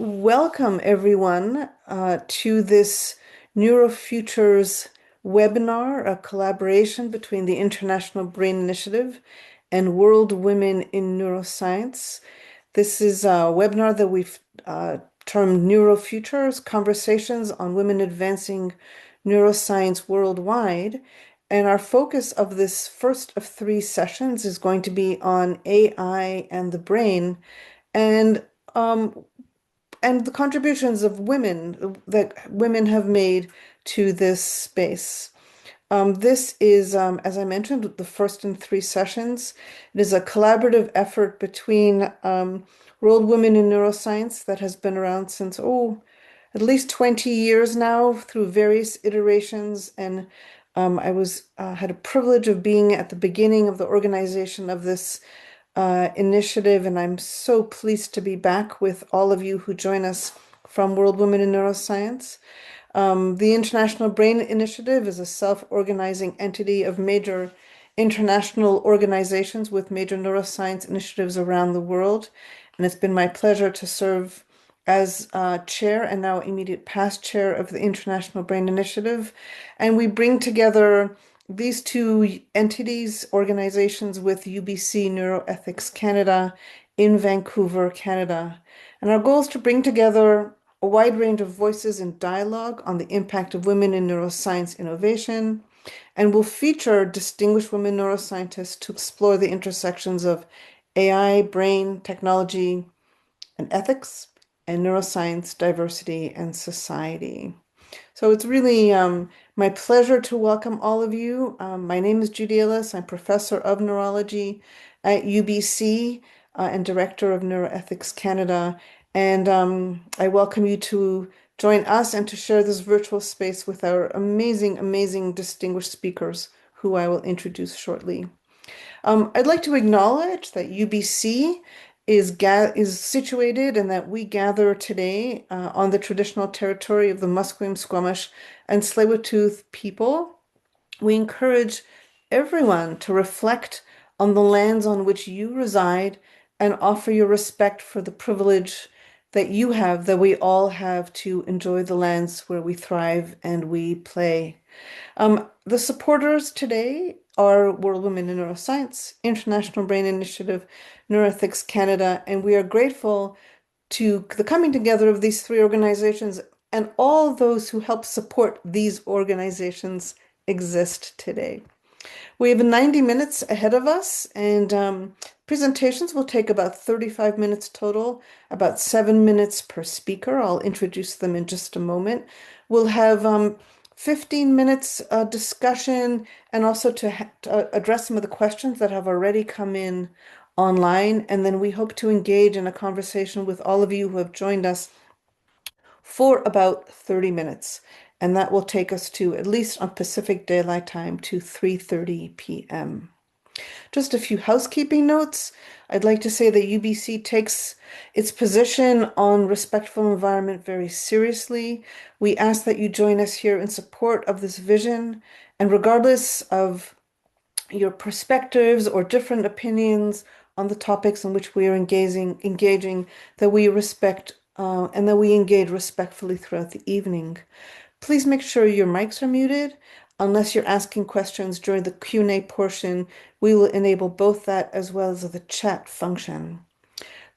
Welcome, everyone, to this NeuroFutures webinar, a collaboration between the International Brain Initiative and World Women in Neuroscience. This is a webinar that we've termed NeuroFutures, Conversations on Women Advancing Neuroscience Worldwide. And our focus of this first of three sessions is going to be on AI and the brain. And um, and the contributions of women that women have made to this space. This is, as I mentioned, the first in three sessions. It is a collaborative effort between World Women in Neuroscience that has been around since, at least 20 years now through various iterations. And I had a privilege of being at the beginning of the organization of this initiative, and I'm so pleased to be back with all of you who join us from World Women in Neuroscience. The International Brain Initiative is a self-organizing entity of major international organizations with major neuroscience initiatives around the world, and it's been my pleasure to serve as chair and now immediate past chair of the International Brain Initiative. And we bring together these two entities, organizations with UBC Neuroethics Canada in Vancouver, Canada. And our goal is to bring together a wide range of voices in dialogue on the impact of women in neuroscience innovation, and will feature distinguished women neuroscientists to explore the intersections of AI, brain, technology, and ethics, and neuroscience, diversity, and society. So it's really my pleasure to welcome all of you. My name is Judy. I'm professor of neurology at UBC and director of Neuroethics Canada. And I welcome you to join us and to share this virtual space with our amazing, amazing distinguished speakers who I will introduce shortly. I'd like to acknowledge that UBC is situated and that we gather today on the traditional territory of the Musqueam, Squamish, and Tsleil-Waututh people. We encourage everyone to reflect on the lands on which you reside and offer your respect for the privilege that you have, that we all have, to enjoy the lands where we thrive and we play. The supporters today are World Women in Neuroscience, International Brain Initiative, Neuroethics Canada, and we are grateful to the coming together of these three organizations and all those who help support these organizations exist today. We have 90 minutes ahead of us, and presentations will take about 35 minutes total, about 7 minutes per speaker. I'll introduce them in just a moment. We'll have 15 minutes discussion and also to address some of the questions that have already come in online. And then we hope to engage in a conversation with all of you who have joined us for about 30 minutes. And that will take us to, at least on Pacific Daylight Time, to 3:30 p.m. Just a few housekeeping notes. I'd like to say that UBC takes its position on respectful environment very seriously. We ask that you join us here in support of this vision, and regardless of your perspectives or different opinions on the topics in which we are engaging, that we respect and that we engage respectfully throughout the evening. Please make sure your mics are muted. Unless you're asking questions during the Q&A portion, we will enable both that as well as the chat function.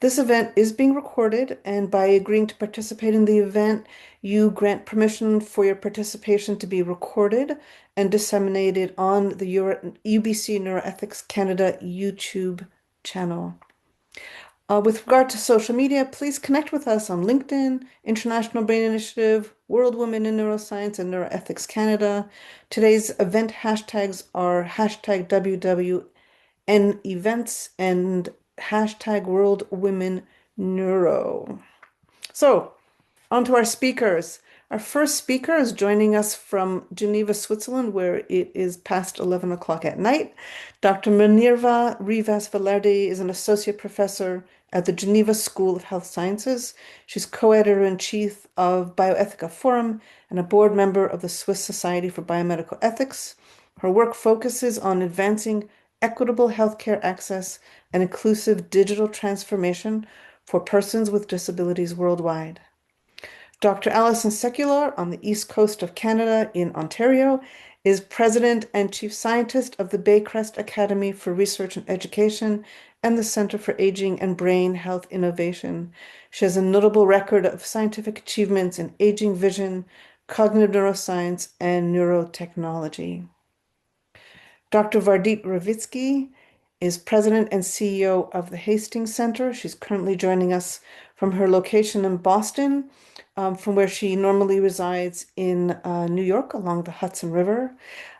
This event is being recorded, and by agreeing to participate in the event, you grant permission for your participation to be recorded and disseminated on the UBC Neuroethics Canada YouTube channel. With regard to social media, please connect with us on LinkedIn, International Brain Initiative, World Women in Neuroscience, and Neuroethics Canada. Today's event hashtags are hashtag WWN events and hashtag World Women Neuro. So, on to our speakers. Our first speaker is joining us from Geneva, Switzerland, where it is past 11 o'clock at night. Dr. Minerva Rivas Velarde is an associate professor at the Geneva School of Health Sciences. She's co-editor-in-chief of Bioethica Forum and a board member of the Swiss Society for Biomedical Ethics. Her work focuses on advancing equitable healthcare access and inclusive digital transformation for persons with disabilities worldwide. Dr. Allison Sekuler on the east coast of Canada in Ontario is President and Chief Scientist of the Baycrest Academy for Research and Education and the Center for Aging and Brain Health Innovation. She has a notable record of scientific achievements in aging vision, cognitive neuroscience, and neurotechnology. Dr. Vardit Ravitsky is President and CEO of the Hastings Center. She's currently joining us from her location in Boston, from where she normally resides in New York along the Hudson River.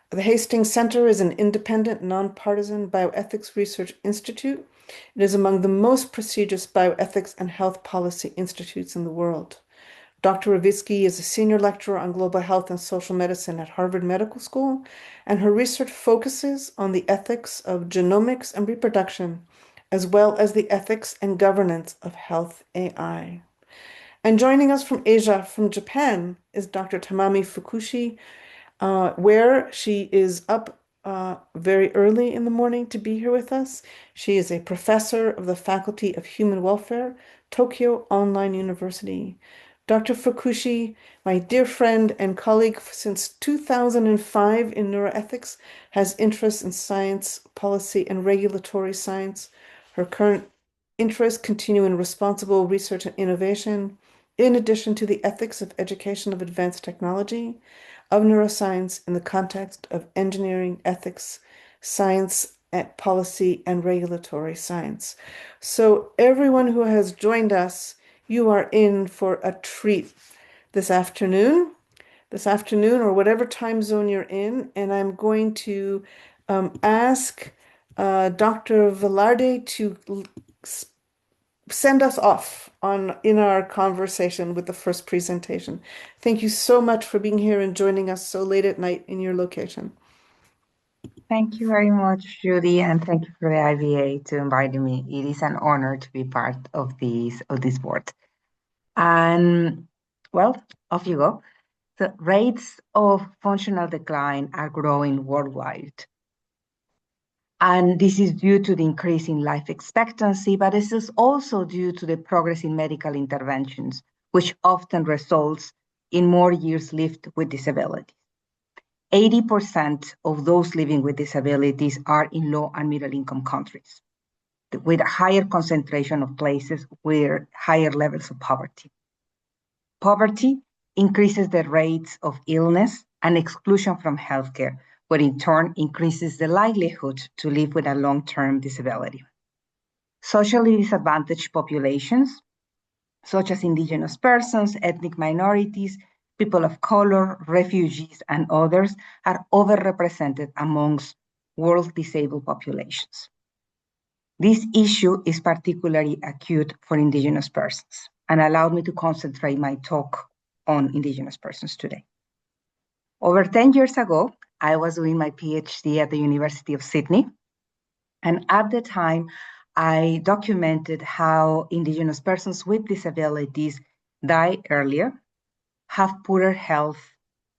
The Hastings Center is an independent, nonpartisan bioethics research institute. It is among the most prestigious bioethics and health policy institutes in the world. Dr. Ravitsky is a senior lecturer on global health and social medicine at Harvard Medical School, and her research focuses on the ethics of genomics and reproduction, as well as the ethics and governance of health AI. And joining us from Asia, from Japan, is Dr. Tamami Fukushi, where she is up very early in the morning to be here with us. She is a professor of the Faculty of Human Welfare, Tokyo Online University. Dr. Fukushi, my dear friend and colleague since 2005 in neuroethics, has interests in science, policy, and regulatory science. Her current interests continue in responsible research and innovation, in addition to the ethics of education of advanced technology, of neuroscience in the context of engineering, ethics, science, policy, and regulatory science. So everyone who has joined us, you are in for a treat this afternoon, or whatever time zone you're in. And I'm going to ask Dr. Velarde to send us off in our conversation with the first presentation. Thank you so much for being here and joining us so late at night in your location. Thank you very much, Judy, and thank you for the IBA to invite me. It is an honor to be part of this board. And well, off you go. The rates of functional decline are growing worldwide. And this is due to the increase in life expectancy, but this is also due to the progress in medical interventions, which often results in more years lived with disability. 80% of those living with disabilities are in low and middle income countries, with a higher concentration of places with higher levels of poverty. Poverty increases the rates of illness and exclusion from healthcare, what in turn increases the likelihood to live with a long-term disability. Socially disadvantaged populations, such as indigenous persons, ethnic minorities, people of color, refugees, and others, are overrepresented amongst world disabled populations. This issue is particularly acute for indigenous persons, and allowed me to concentrate my talk on indigenous persons today. Over 10 years ago, I was doing my PhD at the University of Sydney, and at the time, I documented how indigenous persons with disabilities die earlier, have poorer health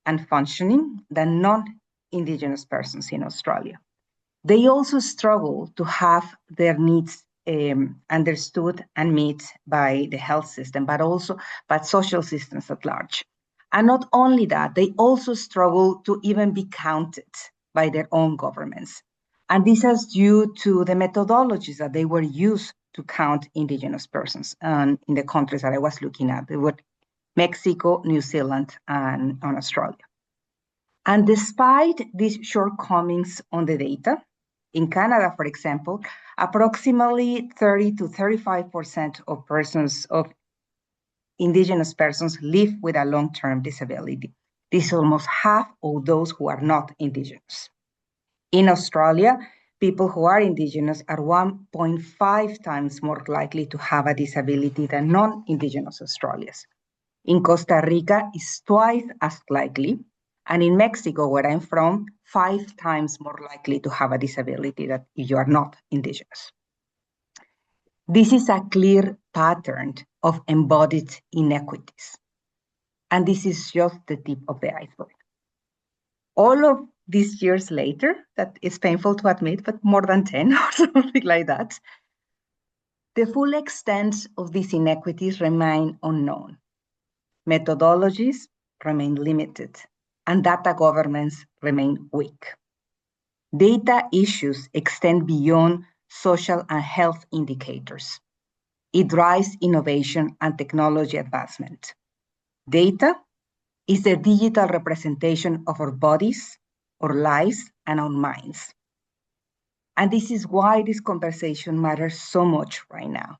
and functioning than non-indigenous persons in Australia. They also struggle to have their needs understood and met by the health system, but social systems at large. And not only that, they also struggle to even be counted by their own governments. And this is due to the methodologies that they were used to count indigenous persons in the countries that I was looking at. They were Mexico, New Zealand, and Australia. And despite these shortcomings on the data, in Canada, for example, approximately 30 to 35% of indigenous persons live with a long-term disability. This is almost half of those who are not indigenous. In Australia, people who are indigenous are 1.5 times more likely to have a disability than non-indigenous Australians. In Costa Rica, it's twice as likely, and in Mexico, where I'm from, 5 times more likely to have a disability than if you are not indigenous. This is a clear pattern of embodied inequities, and this is just the tip of the iceberg. All of these years later, that is painful to admit, but more than 10 or something like that, The full extent of these inequities remain unknown. Methodologies remain limited, and data governance remain weak. Data issues extend beyond social and health indicators. It drives innovation and technology advancement. Data is the digital representation of our bodies, our lives, and our minds. And this is why this conversation matters so much right now.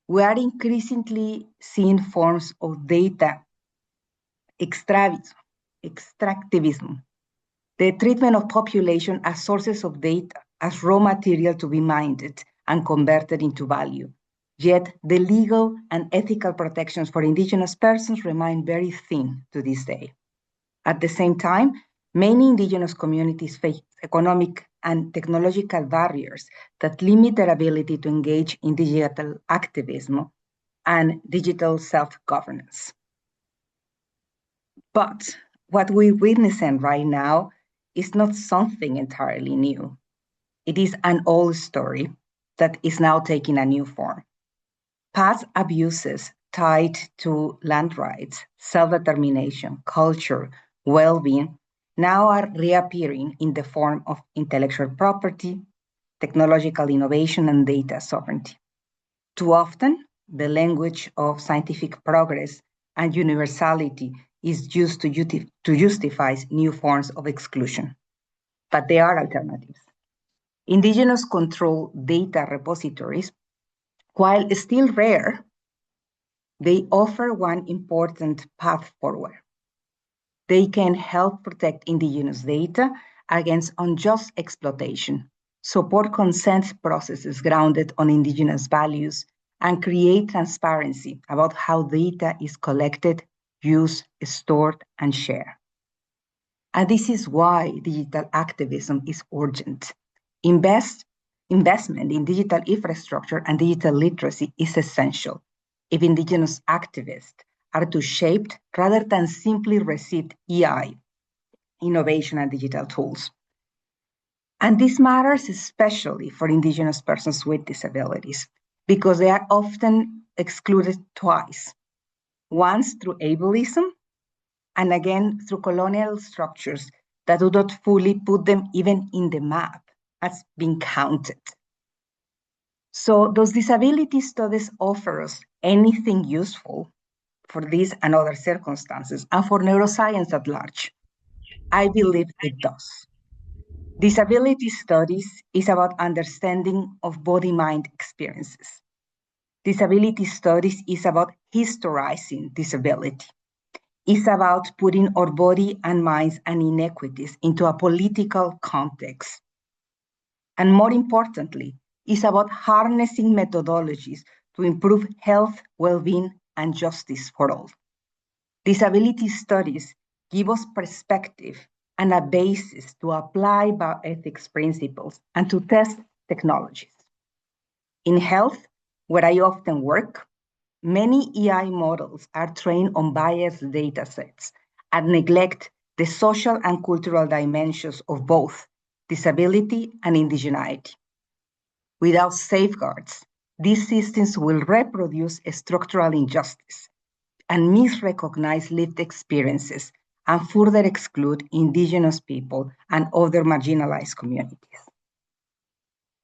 We are increasingly seeing forms of data extractivism, the treatment of population as sources of data, as raw material to be mined and converted into value. Yet the legal and ethical protections for Indigenous persons remain very thin to this day. At the same time, many Indigenous communities face economic and technological barriers that limit their ability to engage in digital activism and digital self-governance. But what we're witnessing right now is not something entirely new. It is an old story that is now taking a new form. Past abuses tied to land rights, self-determination, culture, well-being, now are reappearing in the form of intellectual property, technological innovation, and data sovereignty. Too often, the language of scientific progress and universality is used to justify new forms of exclusion. But there are alternatives. Indigenous controlled data repositories, while still rare, they offer one important path forward. They can help protect Indigenous data against unjust exploitation, support consent processes grounded on Indigenous values, and create transparency about how data is collected, used, stored, and shared. And this is why digital activism is urgent. Investment in digital infrastructure and digital literacy is essential if Indigenous activists are to shape rather than simply receive AI, innovation, and digital tools. And this matters especially for Indigenous persons with disabilities because they are often excluded twice, once through ableism and again through colonial structures that do not fully put them even in the map as being counted. So those disability studies offer us anything useful for these and other circumstances and for neuroscience at large? I believe it does. Disability studies is about understanding of body-mind experiences. Disability studies is about historizing disability. It's about putting our body and minds and inequities into a political context. And more importantly, it's about harnessing methodologies to improve health, well-being, and justice for all. Disability studies give us perspective and a basis to apply bioethics principles and to test technologies. In health, where I often work, many AI models are trained on biased data sets and neglect the social and cultural dimensions of both disability and indigeneity. Without safeguards, these systems will reproduce a structural injustice and misrecognize lived experiences and further exclude Indigenous people and other marginalized communities.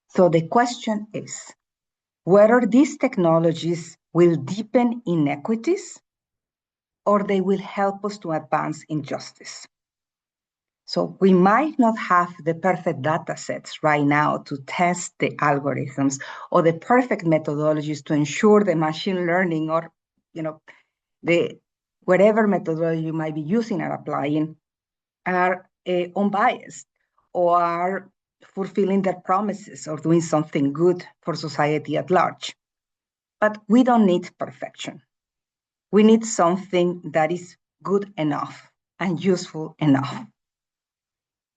So the question is, whether these technologies will deepen inequities or they will help us to advance injustice. So we might not have the perfect data sets right now to test the algorithms or the perfect methodologies to ensure the machine learning or, the whatever methodology you might be using or applying are unbiased or are fulfilling their promises or doing something good for society at large. But we don't need perfection. We need something that is good enough and useful enough.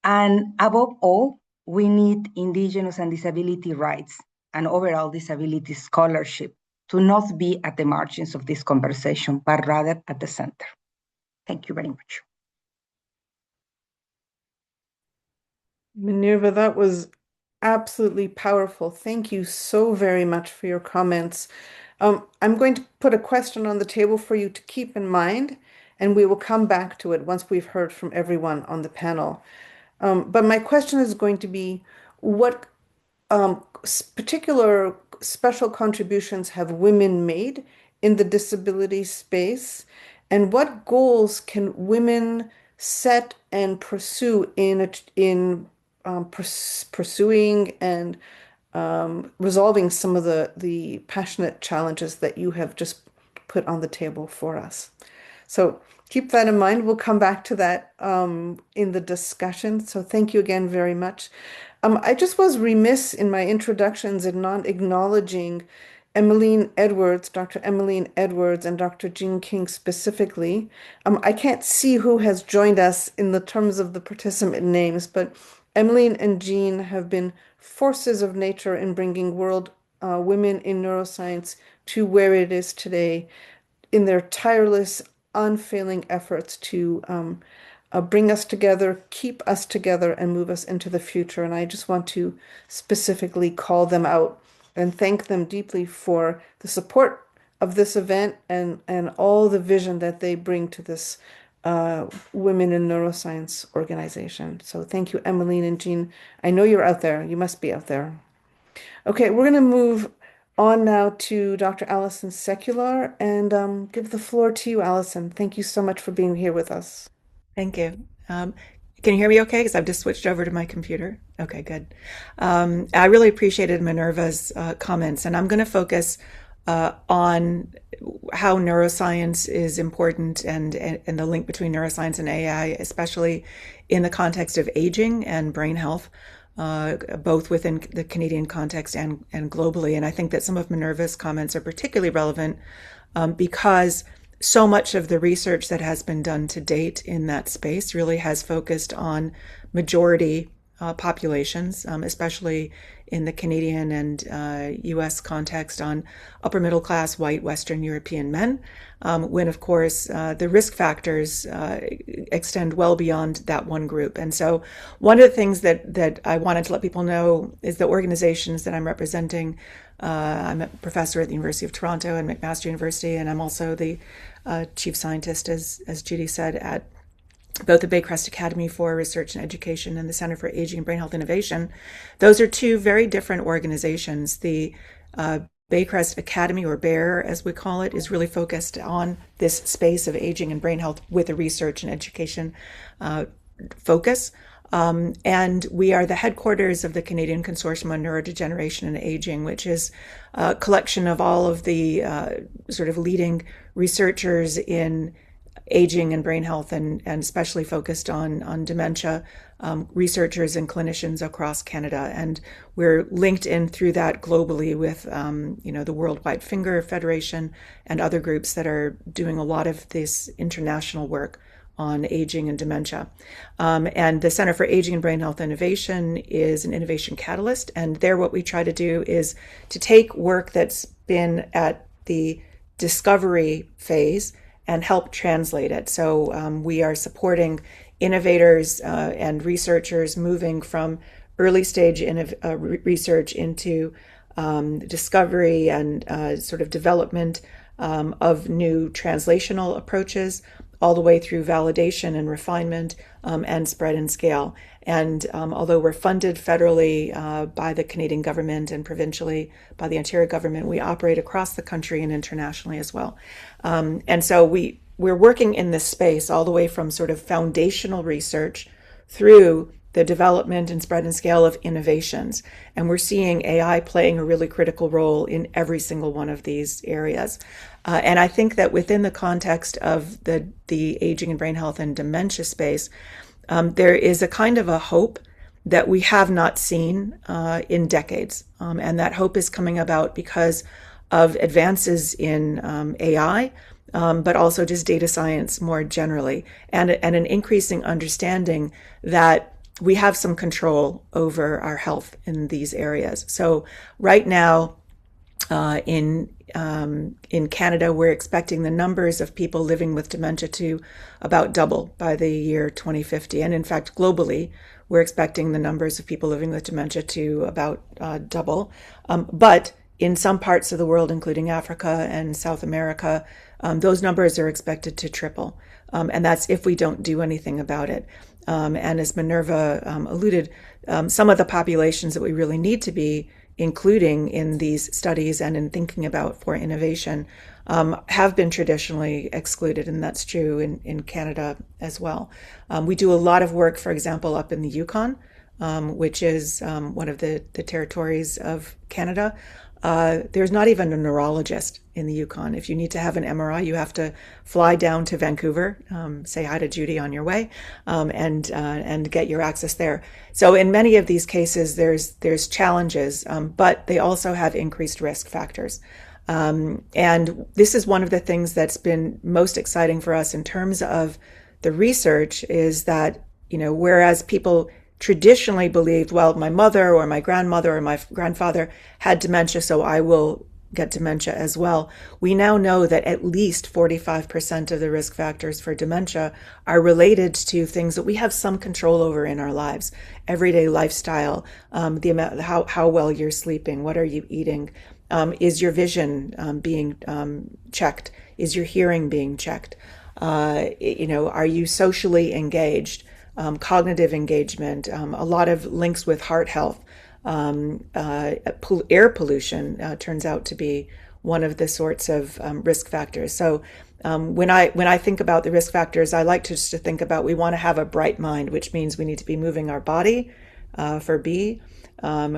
And above all, we need Indigenous and disability rights and overall disability scholarship to not be at the margins of this conversation, but rather at the center. Thank you very much. Minerva, that was absolutely powerful. Thank you so very much for your comments. I'm going to put a question on the table for you to keep in mind, and we will come back to it once we've heard from everyone on the panel. But my question is going to be, what particular special contributions have women made in the disability space, and what goals can women set and pursue in pursuing and resolving some of the passionate challenges that you have just put on the table for us. So keep that in mind. We'll come back to that in the discussion. So thank you again very much. I just was remiss in my introductions in not acknowledging Emmeline Edwards, Dr. Emmeline Edwards, and Dr. Jean King specifically. I can't see who has joined us in the terms of the participant names, but Emmeline and Jean have been forces of nature in bringing world women in neuroscience to where it is today in their tireless, unfailing efforts to bring us together, keep us together, and move us into the future. And I just want to specifically call them out and thank them deeply for the support of this event and all the vision that they bring to this Women in Neuroscience organization. So thank you, Emmeline and Jean. I know you're out there. You must be out there. Okay, we're going to move on now to Dr. Allison Sekuler and give the floor to you, Allison. Thank you so much for being here with us. Thank you. Can you hear me okay? Because I've just switched over to my computer. Okay, good. I really appreciated Minerva's comments, and I'm going to focus on how neuroscience is important and the link between neuroscience and AI, especially in the context of aging and brain health, both within the Canadian context and globally. And I think that some of Minerva's comments are particularly relevant because so much of the research that has been done to date in that space really has focused on majority populations, especially in the Canadian and US context, on upper middle class white Western European men, when of course the risk factors extend well beyond that one group. And so one of the things that I wanted to let people know is the organizations that I'm representing. I'm a professor at the University of Toronto and McMaster University, and I'm also the chief scientist, as Judy said, at both the Baycrest Academy for Research and Education and the Center for Aging and Brain Health Innovation. Those are two very different organizations. The Baycrest Academy, or BARE as we call it, is really focused on this space of aging and brain health with a research and education focus. And we are the headquarters of the Canadian Consortium on Neurodegeneration and Aging, which is a collection of all of the sort of leading researchers in aging and brain health, and especially focused on dementia, researchers and clinicians across Canada. And we're linked in through that globally with, the Worldwide Finger Federation and other groups that are doing a lot of this international work on aging and dementia. And the Center for Aging and Brain Health Innovation is an innovation catalyst. And there what we try to do is to take work that's been at the discovery phase and help translate it. So we are supporting innovators and researchers moving from early stage research into discovery and sort of development of new translational approaches, all the way through validation and refinement and spread and scale. And although we're funded federally by the Canadian government and provincially by the Ontario government, we operate across the country and internationally as well. And so we're working in this space all the way from sort of foundational research through the development and spread and scale of innovations. And we're seeing AI playing a really critical role in every single one of these areas. And I think that within the context of the aging and brain health and dementia space, there is a kind of a hope that we have not seen in decades. And that hope is coming about because of advances in AI, but also just data science more generally, and an increasing understanding that we have some control over our health in these areas. So right now, in Canada, we're expecting the numbers of people living with dementia to about double by the year 2050. And in fact, globally, we're expecting the numbers of people living with dementia to about double. But in some parts of the world, including Africa and South America, those numbers are expected to triple. And that's if we don't do anything about it. And as Minerva alluded, some of the populations that we really need to be including in these studies and in thinking about for innovation have been traditionally excluded, and that's true in Canada as well. We do a lot of work, for example, up in the Yukon, which is one of the territories of Canada. There's not even a neurologist in the Yukon. If you need to have an MRI, you have to fly down to Vancouver, say hi to Judy on your way, and get your access there. So in many of these cases, there's challenges, but they also have increased risk factors. And this is one of the things that's been most exciting for us in terms of the research is that, whereas people traditionally believed, well, my mother or my grandmother or my grandfather had dementia, so I will get dementia as well. We now know that at least 45% of the risk factors for dementia are related to things that we have some control over in our lives. Everyday lifestyle, the amount, how well you're sleeping, what are you eating, is your vision being checked, is your hearing being checked, are you socially engaged? Cognitive engagement, a lot of links with heart health. Air pollution turns out to be one of the sorts of risk factors. So when I think about the risk factors, I like to think about we want to have a bright mind, which means we need to be moving our body for B.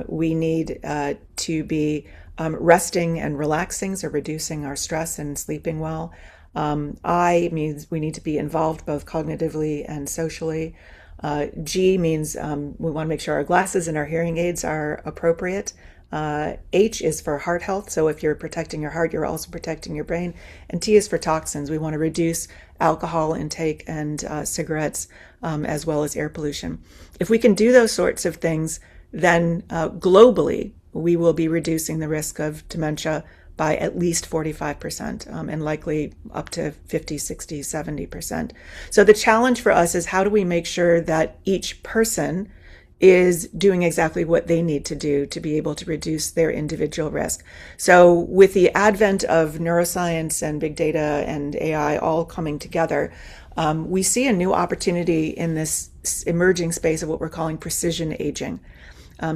We need to be resting and relaxing, so reducing our stress and sleeping well. I means we need to be involved both cognitively and socially. G means we want to make sure our glasses and our hearing aids are appropriate. H is for heart health. So if you're protecting your heart, you're also protecting your brain. And T is for toxins. We want to reduce alcohol intake and cigarettes, as well as air pollution. If we can do those sorts of things, then globally, we will be reducing the risk of dementia by at least 45%, and likely up to 50, 60, 70%. So the challenge for us is how do we make sure that each person is doing exactly what they need to do to be able to reduce their individual risk. So with the advent of neuroscience and big data and AI all coming together, we see a new opportunity in this emerging space of what we're calling precision aging.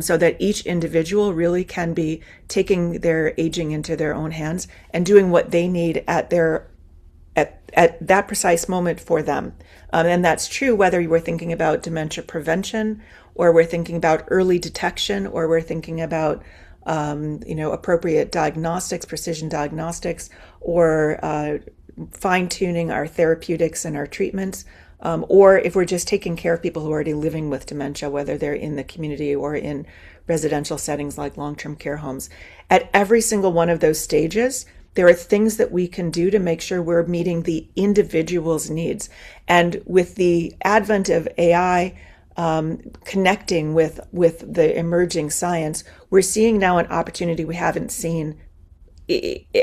So that each individual really can be taking their aging into their own hands and doing what they need at that precise moment for them. And that's true whether we're thinking about dementia prevention, or we're thinking about early detection, or we're thinking about appropriate diagnostics, precision diagnostics, or fine-tuning our therapeutics and our treatments. Or if we're just taking care of people who are already living with dementia, whether they're in the community or in residential settings like long-term care homes. At every single one of those stages, there are things that we can do to make sure we're meeting the individual's needs. And with the advent of AI connecting with the emerging science, we're seeing now an opportunity we haven't seen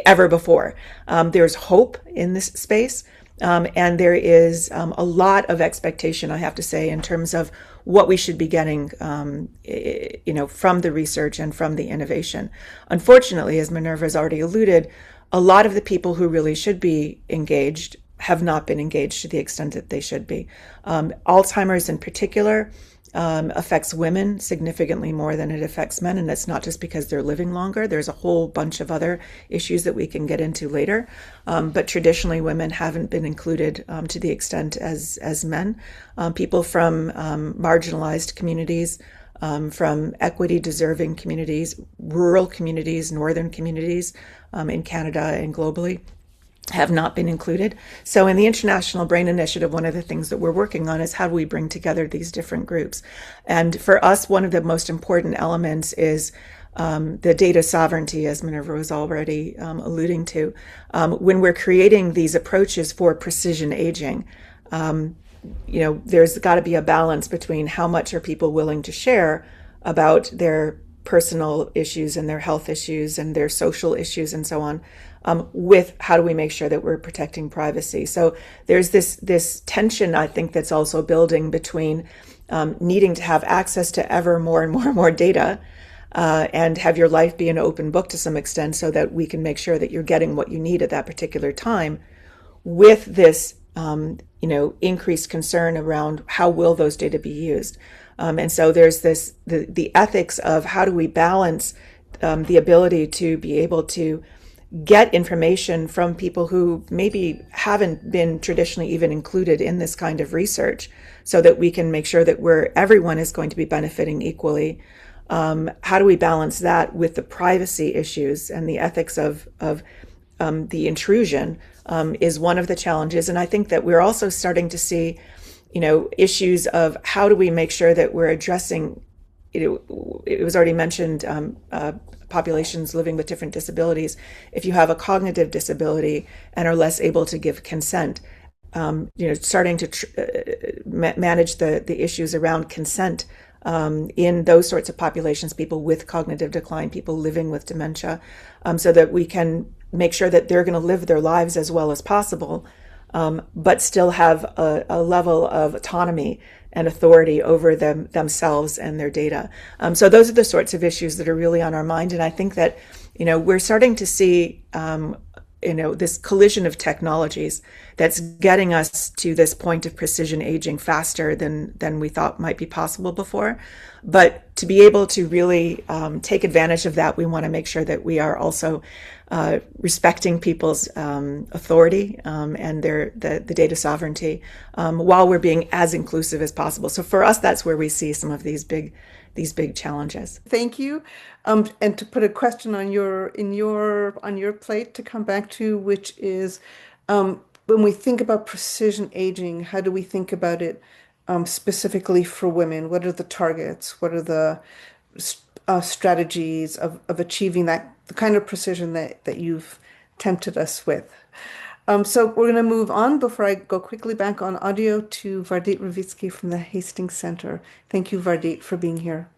ever before. There's hope in this space. And there is a lot of expectation, I have to say, in terms of what we should be getting, from the research and from the innovation. Unfortunately, as Minerva has already alluded, a lot of the people who really should be engaged have not been engaged to the extent that they should be. Alzheimer's in particular affects women significantly more than it affects men, and that's not just because they're living longer. There's a whole bunch of other issues that we can get into later, but traditionally women haven't been included to the extent as men. People from marginalized communities, from equity-deserving communities, rural communities, northern communities in Canada and globally, have not been included. So in the International Brain Initiative, one of the things that we're working on is how do we bring together these different groups. And for us, one of the most important elements is the data sovereignty, as Minerva was already alluding to. When we're creating these approaches for precision aging, there's got to be a balance between how much are people willing to share about their personal issues and their health issues and their social issues and so on, with how do we make sure that we're protecting privacy. So there's this tension, I think, that's also building between needing to have access to ever more and more and more data, and have your life be an open book to some extent so that we can make sure that you're getting what you need at that particular time, with this increased concern around how will those data be used. And so there's the ethics of how do we balance the ability to be able to get information from people who maybe haven't been traditionally even included in this kind of research, so that we can make sure that everyone is going to be benefiting equally. How do we balance that with the privacy issues and the ethics of the intrusion, is one of the challenges. And I think that we're also starting to see, issues of how do we make sure that we're addressing, it was already mentioned, populations living with different disabilities. If you have a cognitive disability and are less able to give consent, starting to manage the issues around consent in those sorts of populations, people with cognitive decline, people living with dementia, so that we can make sure that they're going to live their lives as well as possible, but still have a level of autonomy and authority over themselves and their data. So those are the sorts of issues that are really on our mind. And I think that, we're starting to see, this collision of technologies that's getting us to this point of precision aging faster than we thought might be possible before. But to be able to really take advantage of that, we want to make sure that we are also respecting people's authority and the data sovereignty, while we're being as inclusive as possible. So for us, that's where we see some of these big challenges. Thank you. And to put a question on your plate to come back to, which is, when we think about precision aging, how do we think about it specifically for women? What are the targets? What are the strategies of achieving the kind of precision that you've tempted us with? So we're going to move on before I go quickly back on audio to Vardit Ravitsky from the Hastings Center. Thank you, Vardit, for being here.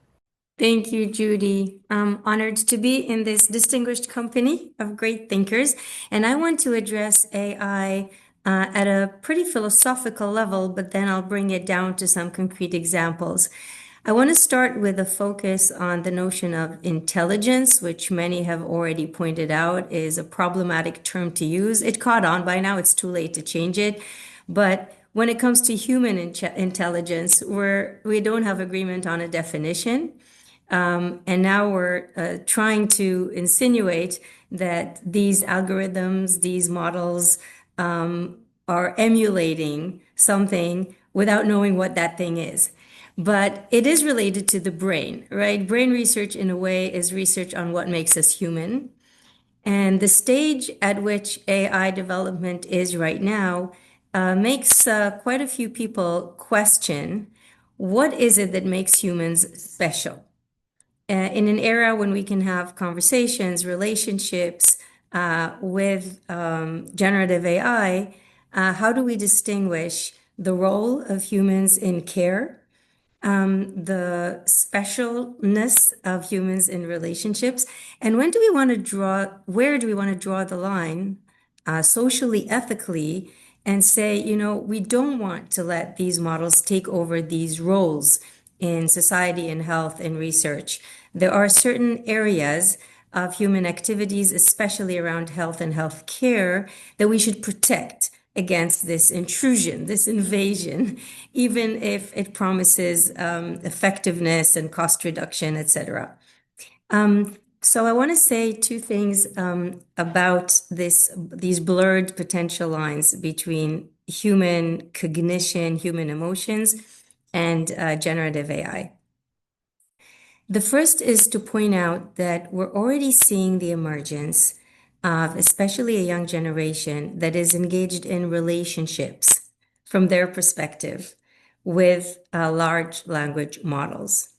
Thank you, Judy. I'm honored to be in this distinguished company of great thinkers, and I want to address AI at a pretty philosophical level, but then I'll bring it down to some concrete examples. I want to start with a focus on the notion of intelligence, which many have already pointed out is a problematic term to use. It caught on by now, it's too late to change it. But when it comes to human intelligence, we don't have agreement on a definition. And now we're trying to insinuate that these algorithms, these models, are emulating something without knowing what that thing is. But it is related to the brain, right? Brain research, in a way, is research on what makes us human. And the stage at which AI development is right now makes quite a few people question, what is it that makes humans special? In an era when we can have conversations, relationships with generative AI, how do we distinguish the role of humans in care, the specialness of humans in relationships, and where do we want to draw the line socially, ethically, and say, we don't want to let these models take over these roles in society and health and research. There are certain areas of human activities, especially around health and health care, that we should protect against this intrusion, this invasion, even if it promises effectiveness and cost reduction, etc. So I want to say two things about these blurred potential lines between human cognition, human emotions, and generative AI. The first is to point out that we're already seeing the emergence of especially a young generation that is engaged in relationships from their perspective with large language models.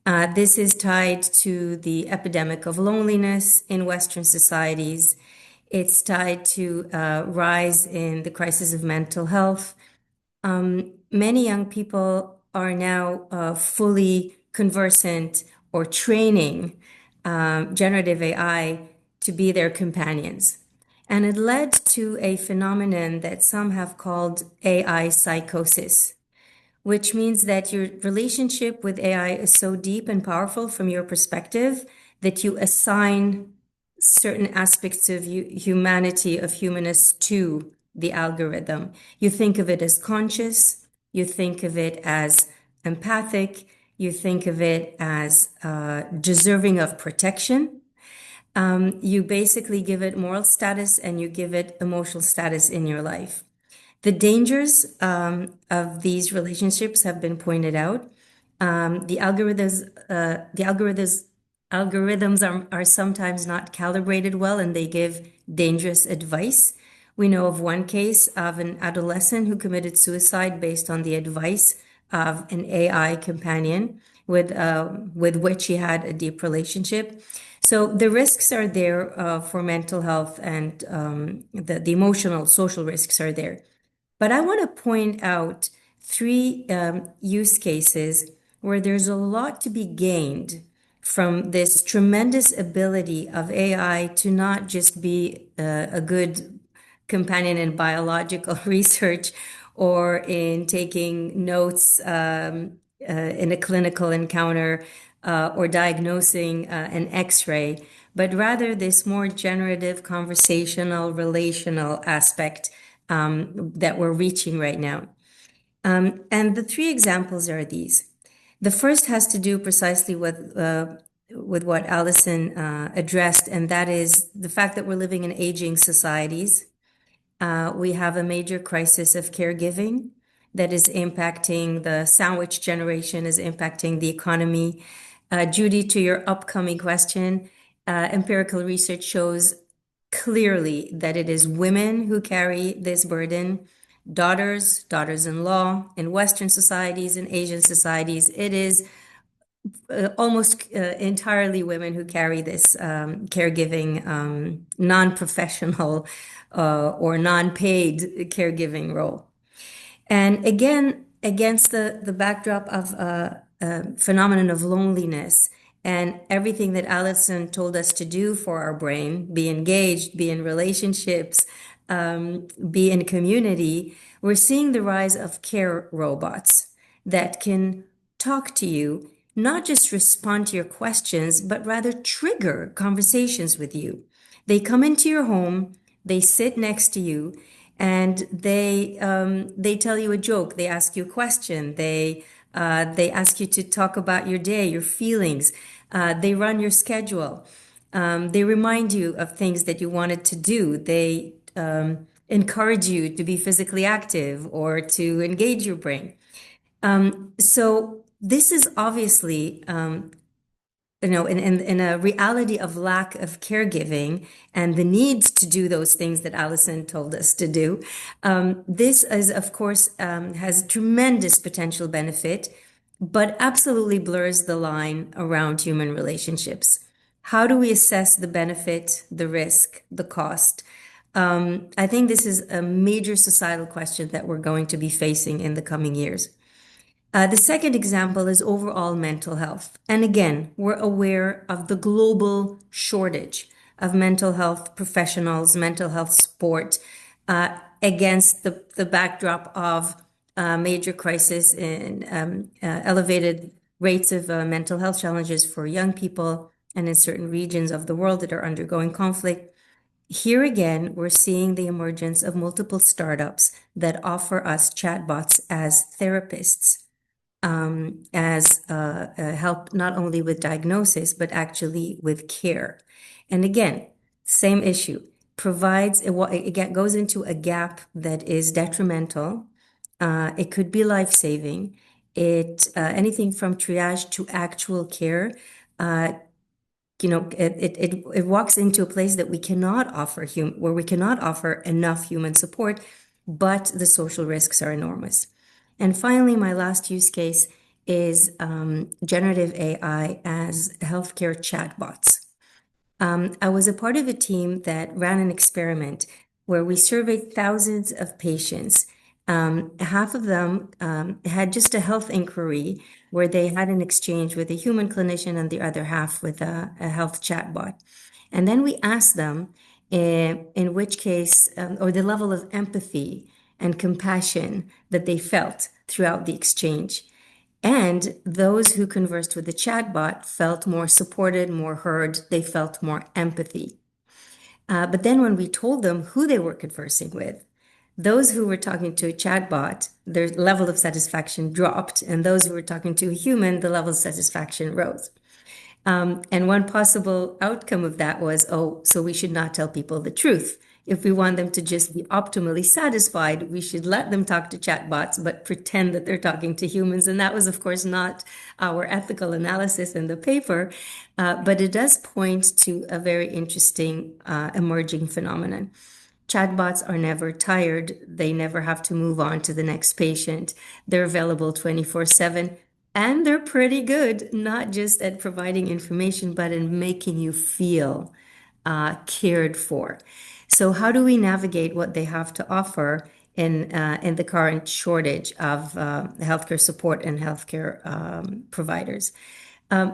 This is tied to the epidemic of loneliness in Western societies. It's tied to a rise in the crisis of mental health. Many young people are now fully conversant or training generative AI to be their companions. And it led to a phenomenon that some have called AI psychosis, which means that your relationship with AI is so deep and powerful from your perspective that you assign certain aspects of humanity, of humanness to the algorithm. You think of it as conscious, you think of it as empathic, you think of it as deserving of protection. You basically give it moral status and you give it emotional status in your life. The dangers of these relationships have been pointed out. The algorithms are sometimes not calibrated well and they give dangerous advice. We know of one case of an adolescent who committed suicide based on the advice of an AI companion with which he had a deep relationship. So the risks are there for mental health, and the emotional, social risks are there. But I want to point out three use cases where there's a lot to be gained from this tremendous ability of AI to not just be a good companion in biological research or in taking notes in a clinical encounter or diagnosing an X-ray, but rather this more generative, conversational, relational aspect that we're reaching right now. And the three examples are these. The first has to do precisely with what Allison addressed, and that is the fact that we're living in aging societies. We have a major crisis of caregiving that is impacting the sandwich generation, is impacting the economy. Judy, to your upcoming question, empirical research shows clearly that it is women who carry this burden, daughters-in-law, in Western societies, in Asian societies. It is almost entirely women who carry this caregiving, non-professional or non-paid caregiving role. And again, against the backdrop of a phenomenon of loneliness and everything that Allison told us to do for our brain, be engaged, be in relationships, be in community, we're seeing the rise of care robots that can talk to you, not just respond to your questions, but rather trigger conversations with you. They come into your home, they sit next to you, and they tell you a joke. They ask you a question. They ask you to talk about your day, your feelings. They run your schedule. They remind you of things that you wanted to do. They encourage you to be physically active or to engage your brain. So this is obviously, in a reality of lack of caregiving and the needs to do those things that Allison told us to do. This is, of course, has tremendous potential benefit, but absolutely blurs the line around human relationships. How do we assess the benefit, the risk, the cost? I think this is a major societal question that we're going to be facing in the coming years. The second example is overall mental health. And again, we're aware of the global shortage of mental health professionals, mental health support, against the backdrop of major crisis in elevated rates of mental health challenges for young people and in certain regions of the world that are undergoing conflict. Here again, we're seeing the emergence of multiple startups that offer us chatbots as therapists, as help not only with diagnosis, but actually with care. And again, same issue, it goes into a gap that is detrimental. It could be life-saving. Anything from triage to actual care, it walks into a place that we cannot offer where we cannot offer enough human support, but the social risks are enormous. And finally, my last use case is generative AI as healthcare chatbots. I was a part of a team that ran an experiment where we surveyed thousands of patients. Half of them had just a health inquiry where they had an exchange with a human clinician and the other half with a health chatbot. And then we asked them in which case, or the level of empathy and compassion that they felt throughout the exchange. And those who conversed with the chatbot felt more supported, more heard, they felt more empathy. But then when we told them who they were conversing with, those who were talking to a chatbot, their level of satisfaction dropped, and those who were talking to a human, the level of satisfaction rose. And one possible outcome of that was, oh, so we should not tell people the truth. If we want them to just be optimally satisfied, we should let them talk to chatbots, but pretend that they're talking to humans. And that was, of course, not our ethical analysis in the paper, but it does point to a very interesting emerging phenomenon. Chatbots are never tired. They never have to move on to the next patient. They're available 24/7. And they're pretty good, not just at providing information, but in making you feel cared for. So how do we navigate what they have to offer in the current shortage of healthcare support and healthcare providers?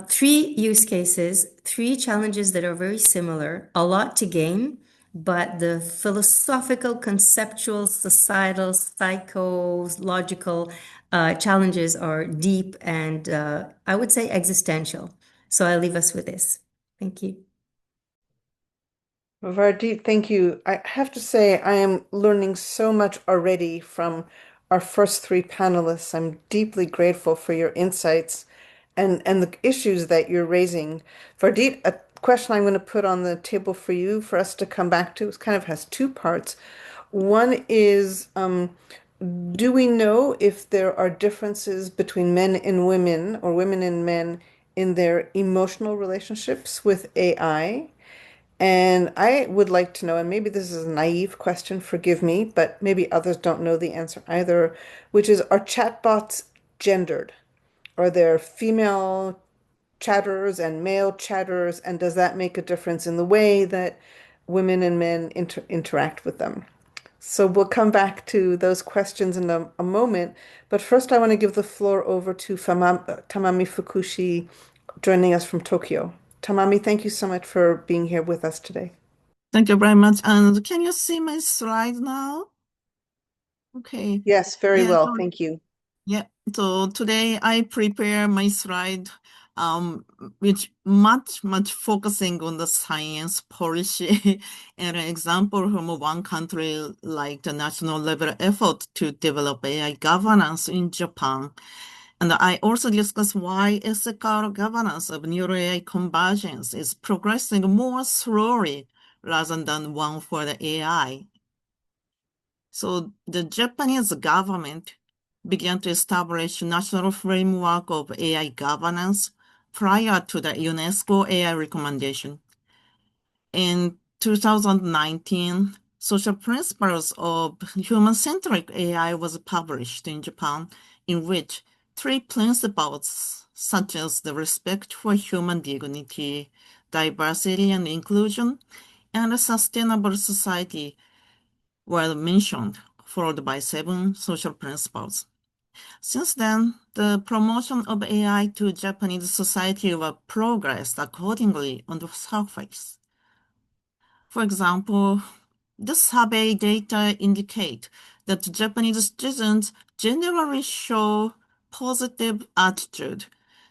Three use cases, three challenges that are very similar, a lot to gain, but the philosophical, conceptual, societal, psychological challenges are deep and I would say existential. So I'll leave us with this. Thank you. Vardit, thank you. I have to say, I am learning so much already from our first three panelists. I'm deeply grateful for your insights and the issues that you're raising. Vardit, a question I'm going to put on the table for you for us to come back to. It kind of has two parts. One is, do we know if there are differences between men and women or women and men in their emotional relationships with AI? And I would like to know, and maybe this is a naive question, forgive me, but maybe others don't know the answer either, which is, are chatbots gendered? Are there female chatterers and male chatterers, and does that make a difference in the way that women and men interact with them? So we'll come back to those questions in a moment, but first I want to give the floor over to Tamami Fukushi, joining us from Tokyo. Tamami, thank you so much for being here with us today. Thank you very much. And can you see my slide now? Okay. Yes, very Yeah, well. Thank you. yeah. So today I prepare my slide, which much focusing on the science policy and an example from one country like the national level effort to develop AI governance in Japan. And I also discuss why ethical governance of neuro AI convergence is progressing more slowly rather than one for the AI. So the Japanese government began to establish national framework of AI governance prior to the UNESCO AI recommendation. In 2019, Social Principles of Human-Centric AI was published in Japan, in which three principles, such as the respect for human dignity, diversity and inclusion, and a sustainable society, were mentioned, followed by 7 social principles. Since then, the promotion of AI to Japanese society was progressed accordingly on the surface. For example, the survey data indicate that Japanese students generally show positive attitude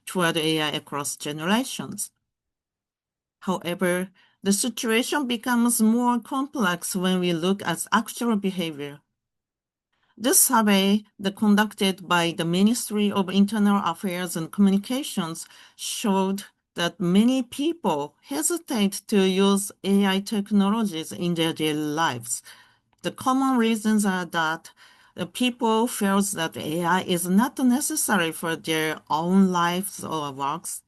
toward AI across generations. However, the situation becomes more complex when we look at actual behavior. This survey, conducted by the Ministry of Internal Affairs and Communications, showed that many people hesitate to use AI technologies in their daily lives. The common reasons are that the people feel that AI is not necessary for their own lives or works,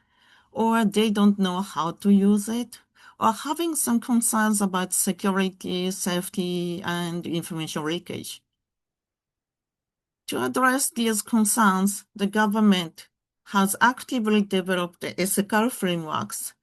or they don't know how to use it, or having some concerns about security, safety, and information leakage. To address these concerns, the government has actively developed ethical frameworks.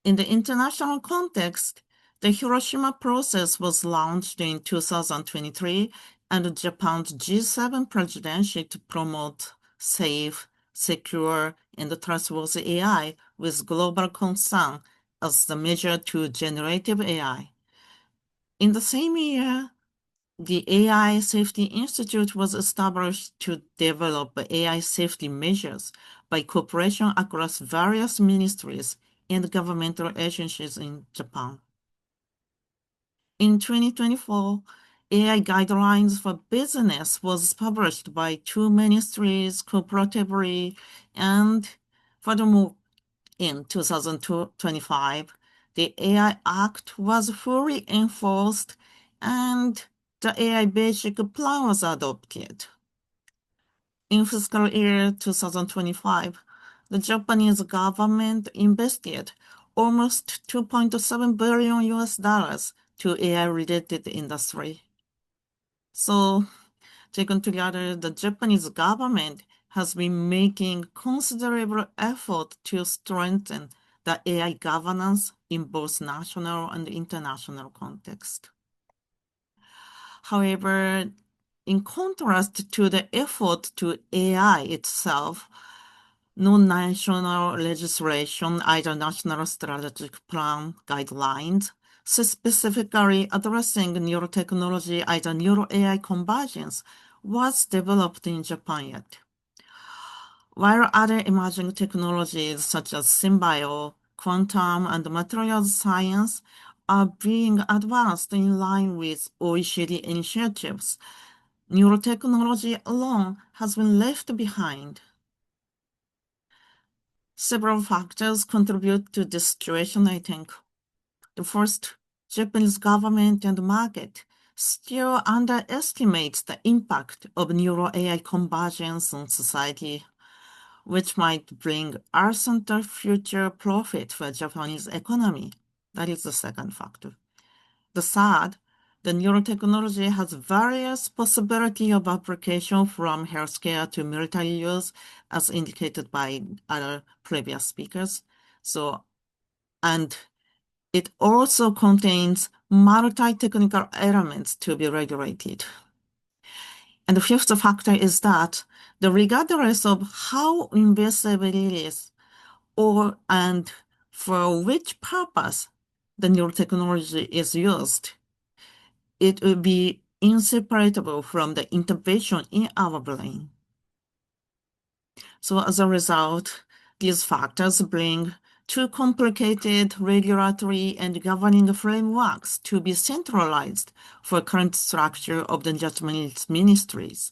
In the international context, the Hiroshima process was launched in 2023, and Japan's G7 presidency to promote safe, secure, and trustworthy AI with global concern as the measure to generative AI. In the same year, the AI Safety Institute was established to develop AI safety measures by cooperation across various ministries and governmental agencies in Japan. In 2024, AI Guidelines for Business was published by 2 ministries cooperatively, and furthermore, in 2025, the AI Act was fully enforced and the AI Basic Plan was adopted. In fiscal year 2025, the Japanese government invested almost $2.7 billion to AI-related industry. So, taken together, the Japanese government has been making considerable effort to strengthen the AI governance in both national and international context. However, in contrast to the effort to AI itself, no national legislation, either national strategic plan guidelines, specifically addressing neurotechnology, either neuro-AI convergence, was developed in Japan yet. While other emerging technologies such as symbio, quantum, and materials science are being advanced in line with OECD initiatives, neurotechnology alone has been left behind. Several factors contribute to this situation, I think. The first, Japanese government and market still underestimates the impact of neuro-AI convergence on society, which might bring Allison future profit for Japanese economy. That is the second factor. The third, the neurotechnology has various possibilities of application from healthcare to military use, as indicated by other previous speakers. And it also contains multi-technical elements to be regulated. And the fifth factor is that regardless of how invasive it is, and for which purpose the neurotechnology is used, it will be inseparable from the intervention in our brain. So as a result, these factors bring two complicated regulatory and governing frameworks to be centralized for current structure of the Japanese ministries.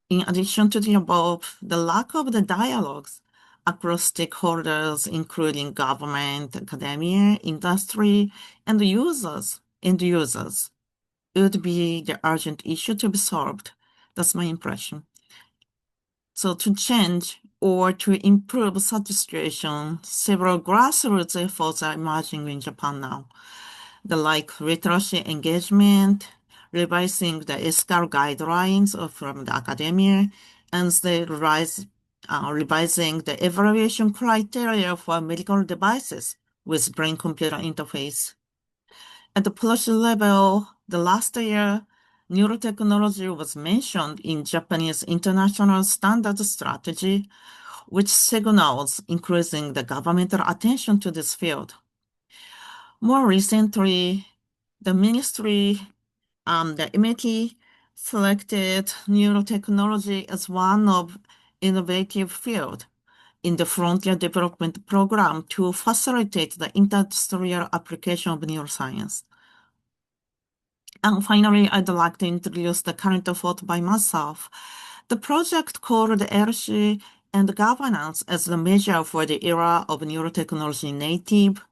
In addition to the above, the lack of the dialogues across stakeholders, including government, academia, industry, and users, would be the urgent issue to be solved. That's my impression. So to change or to improve such a situation, several grassroots efforts are emerging in Japan now. Like literacy engagement, revising the ESCAR guidelines from the academia, and revising the evaluation criteria for medical devices with brain-computer interface. At the policy level, the last year, neurotechnology was mentioned in Japanese international standard strategy, which signals increasing the governmental attention to this field. More recently, the ministry, the MIT, selected neurotechnology as one of innovative field in the Frontier Development Program to facilitate the industrial application of neuroscience. And finally, I'd like to introduce the current effort by myself. The project called LC and Governance as the measure for the era of neurotechnology native,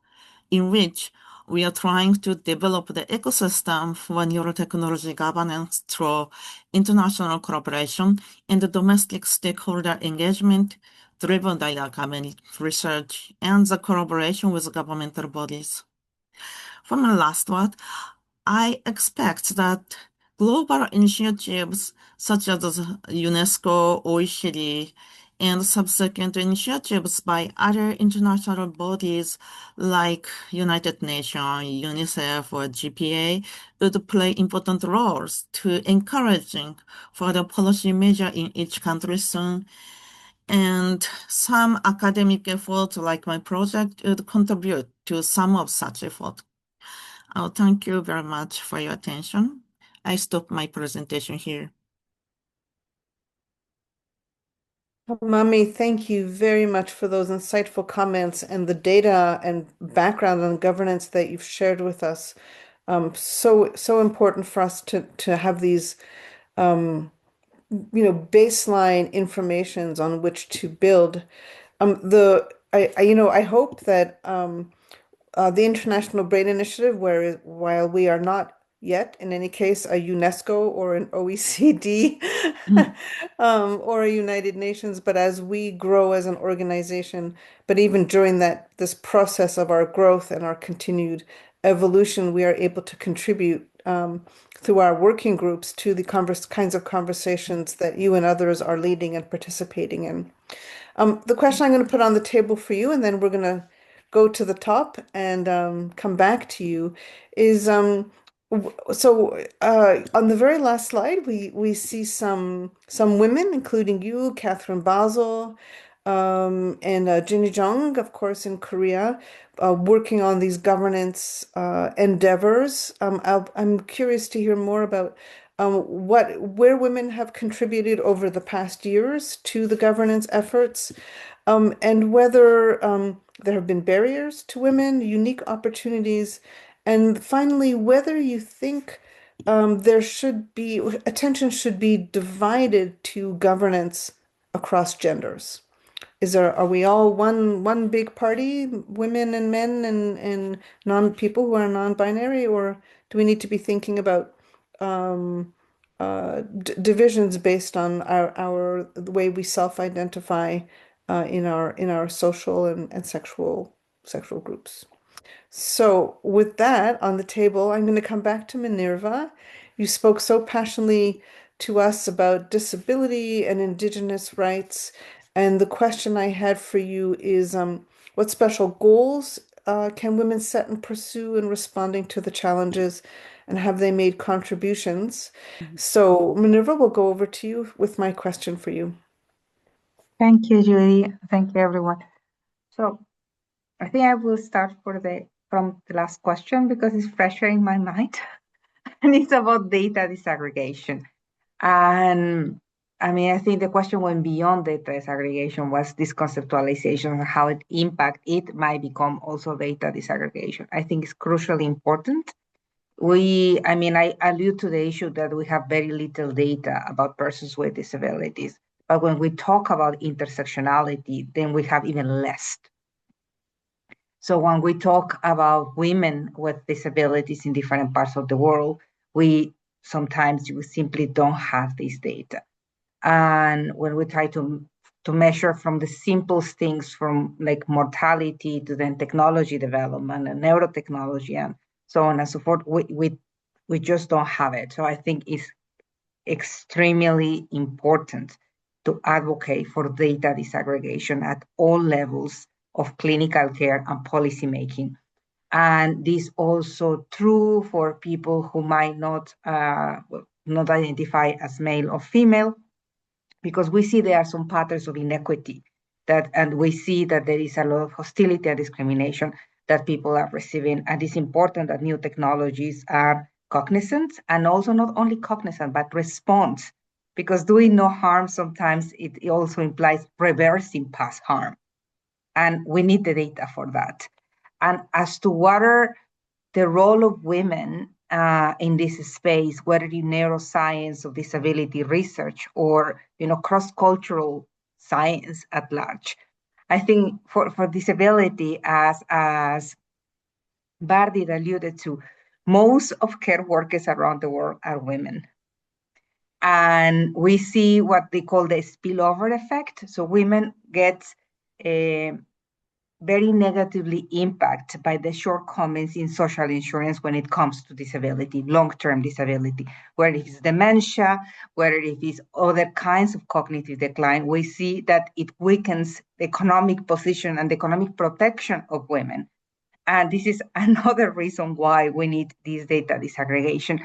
in which we are trying to develop the ecosystem for neurotechnology governance through international cooperation and domestic stakeholder engagement driven by the academic research and the collaboration with governmental bodies. For my last word, I expect that global initiatives such as UNESCO, OECD, and subsequent initiatives by other international bodies like United Nations, UNICEF, or GPA would play important roles to encouraging further policy measure in each country soon. And some academic efforts like my project would contribute to some of such efforts. Thank you very much for your attention. I stop my presentation here. Tamami, thank you very much for those insightful comments and the data and background on governance that you've shared with us. So important for us to have these baseline informations on which to build. I hope that the International Brain Initiative, while we are not yet, in any case, a UNESCO or an OECD or a United Nations, but as we grow as an organization, but even during this process of our growth and our continued evolution, we are able to contribute through our working groups to the kinds of conversations that you and others are leading and participating in. The question I'm going to put on the table for you, and then we're going to go to the top and come back to you, is on the very last slide, we see some women, including you, Catherine Basel, and Jinny Jung, of course, in Korea, working on these governance endeavors. I'm curious to hear more about where women have contributed over the past years to the governance efforts, and whether there have been barriers to women, unique opportunities, and finally, whether you think attention should be divided to governance across genders. Are we all one big party, women and men and people who are non-binary, or do we need to be thinking about divisions based on the way we self-identify in our social and sexual groups? So with that on the table, I'm going to come back to Minerva. You spoke so passionately to us about disability and Indigenous rights. And the question I had for you is, what special goals can women set and pursue in responding to the challenges, and have they made contributions? So Minerva, we'll go over to you with my question for you. Thank you, Judy. Thank you, everyone. So I think I will start from the last question because it's fresher in my mind. And it's about data disaggregation. And I mean, I think the question went beyond data disaggregation, was this conceptualization and how it might become also data disaggregation. I think it's crucially important. I allude to the issue that we have very little data about persons with disabilities. But when we talk about intersectionality, then we have even less. So when we talk about women with disabilities in different parts of the world, we simply don't have this data. And when we try to measure from the simplest things, from like mortality to then technology development and neurotechnology and so on and so forth, we just don't have it. So I think it's extremely important to advocate for data disaggregation at all levels of clinical care and policymaking. And this also true for people who might not identify as male or female, because we see there are some patterns of inequity and we see that there is a lot of hostility and discrimination that people are receiving. And it's important that new technologies are cognizant, and also not only cognizant, but response, because doing no harm, sometimes it also implies reversing past harm. And we need the data for that. And as to what are the role of women in this space, whether in neuroscience or disability research or cross-cultural science at large, I think for disability, as Vardit alluded to, most of care workers around the world are women. And we see what they call the spillover effect. So women get very negatively impacted by the shortcomings in social insurance when it comes to disability, long-term disability, whether it is dementia, whether it is other kinds of cognitive decline. We see that it weakens the economic position and the economic protection of women. And this is another reason why we need this data disaggregation.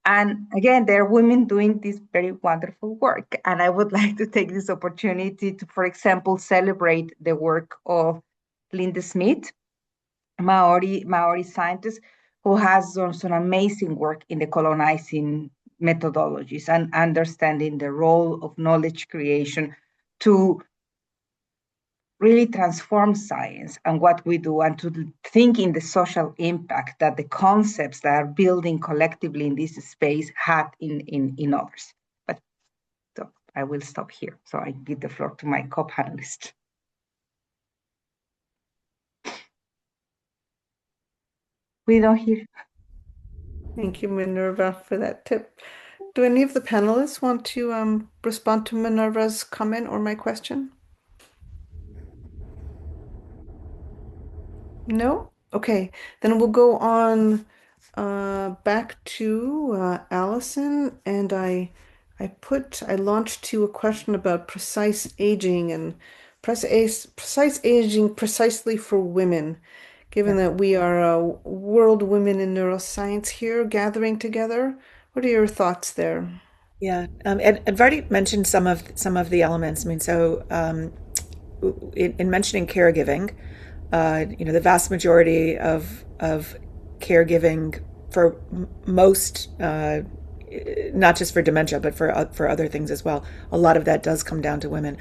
And again, there are women doing this very wonderful work. And I would like to take this opportunity to, for example, celebrate the work of Linda Smith, Maori scientist, who has done some amazing work in decolonizing methodologies and understanding the role of knowledge creation to really transform science and what we do, and to think in the social impact that the concepts that are building collectively in this space had in others. But so I will stop here. So I give the floor to my co-panelist. We don't hear. Thank you, Minerva, for that tip. Do any of the panelists want to respond to Minerva's comment or my question? No? Okay, then we'll go on back to Allison, and I launched to a question about precise aging and precise aging precisely for women, given that we are world women in neuroscience here gathering together. What are your thoughts there? Yeah, and Vardit mentioned some of the elements. I mean, so in mentioning caregiving, the vast majority of caregiving for most, not just for dementia, but for other things as well, a lot of that does come down to women.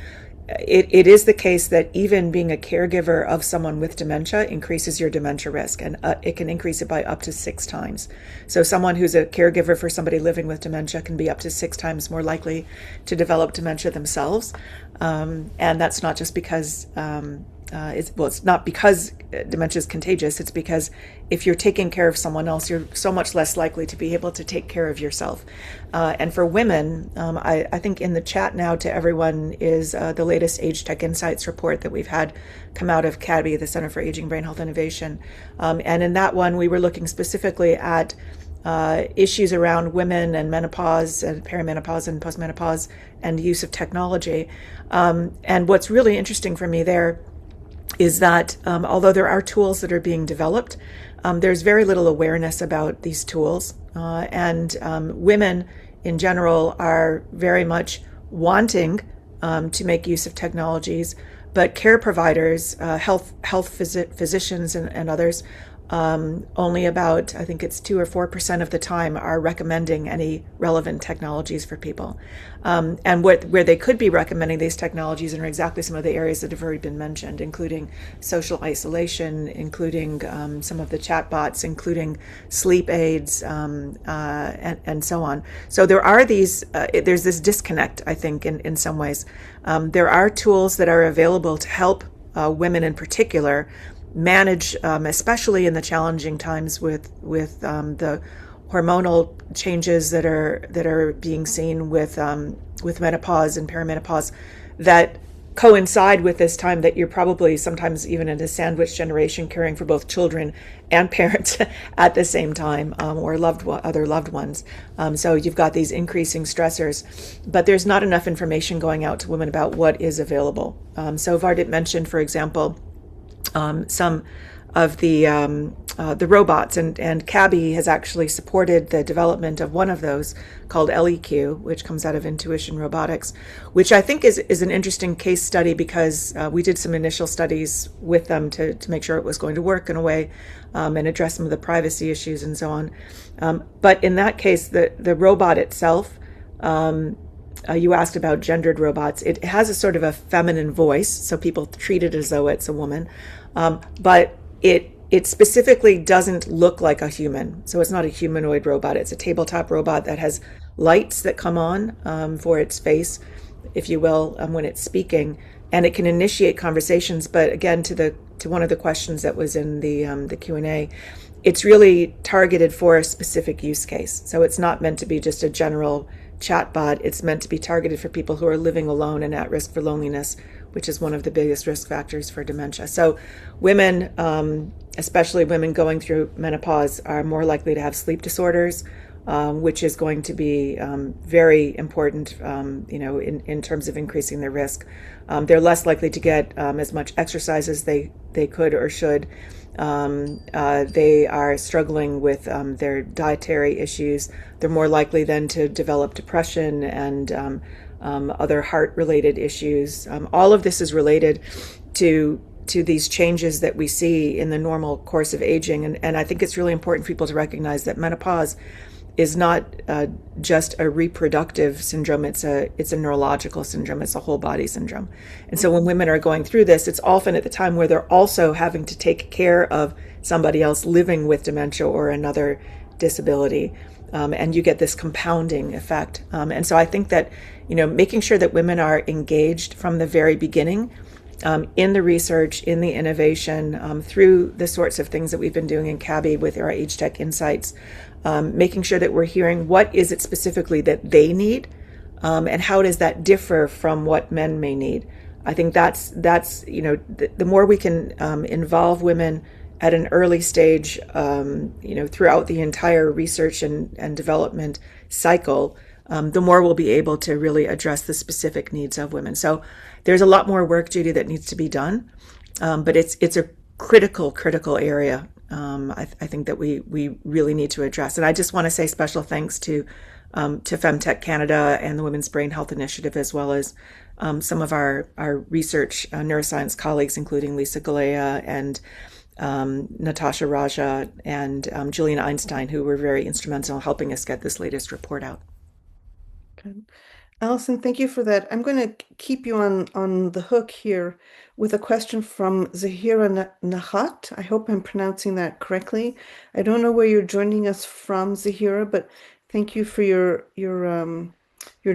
It is the case that even being a caregiver of someone with dementia increases your dementia risk, and it can increase it by up to 6 times. So someone who's a caregiver for somebody living with dementia can be up to 6 times more likely to develop dementia themselves. And that's not just because it's not because dementia is contagious. It's because if you're taking care of someone else, you're so much less likely to be able to take care of yourself. And for women, I think in the chat now to everyone is the latest Age Tech Insights report that we've had come out of CABI, the Center for Aging Brain Health Innovation. And in that one, we were looking specifically at issues around women and menopause and perimenopause and postmenopause and use of technology. And what's really interesting for me there is that although there are tools that are being developed, there's very little awareness about these tools. And women in general are very much wanting to make use of technologies, but care providers, physicians and others, only about, I think it's 2 or 4% of the time are recommending any relevant technologies for people. And where they could be recommending these technologies are exactly some of the areas that have already been mentioned, including social isolation, including some of the chatbots, including sleep aids, and so on. So there are there's this disconnect, I think, in some ways. There are tools that are available to help women in particular manage, especially in the challenging times with the hormonal changes that are being seen with menopause and perimenopause, that coincide with this time that you're probably sometimes even in a sandwich generation, caring for both children and parents at the same time, or other loved ones. So you've got these increasing stressors, but there's not enough information going out to women about what is available. So Vardit mentioned, for example, some of the robots, and CABI has actually supported the development of one of those called LEQ, which comes out of Intuition Robotics, which I think is an interesting case study because we did some initial studies with them to make sure it was going to work in a way and address some of the privacy issues and so on. But in that case, the robot itself, you asked about gendered robots. It has a sort of a feminine voice, so people treat it as though it's a woman, but it specifically doesn't look like a human. So it's not a humanoid robot. It's a tabletop robot that has lights that come on for its face, if you will, when it's speaking, and it can initiate conversations. But again, to one of the questions that was in the Q&A, it's really targeted for a specific use case. So it's not meant to be just a general chatbot. It's meant to be targeted for people who are living alone and at risk for loneliness, which is one of the biggest risk factors for dementia. So women, especially women going through menopause, are more likely to have sleep disorders, which is going to be very important, in terms of increasing their risk. They're less likely to get as much exercise as they could or should. They are struggling with their dietary issues. They're more likely then to develop depression and other heart-related issues. All of this is related to these changes that we see in the normal course of aging. And I think it's really important for people to recognize that menopause is not just a reproductive syndrome. It's a neurological syndrome. It's a whole body syndrome. And so when women are going through this, it's often at the time where they're also having to take care of somebody else living with dementia or another disability. And you get this compounding effect. And so I think that, making sure that women are engaged from the very beginning in the research, in the innovation, through the sorts of things that we've been doing in CABI with our Age Tech Insights, making sure that we're hearing what is it specifically that they need, and how does that differ from what men may need. I think that's the more we can involve women at an early stage, throughout the entire research and development cycle, the more we'll be able to really address the specific needs of women. So there's a lot more work, Judy, that needs to be done, but it's a critical area. I think that we really need to address. And I just want to say special thanks to Femtech Canada and the Women's Brain Health Initiative, as well as some of our research neuroscience colleagues, including Lisa Galea and Natasha Raja and Julian Einstein, who were very instrumental in helping us get this latest report out. Good. Allison, thank you for that. I'm going to keep you on the hook here with a question from Zahira Nahat. I hope I'm pronouncing that correctly. I don't know where you're joining us from, Zahira, but thank you for your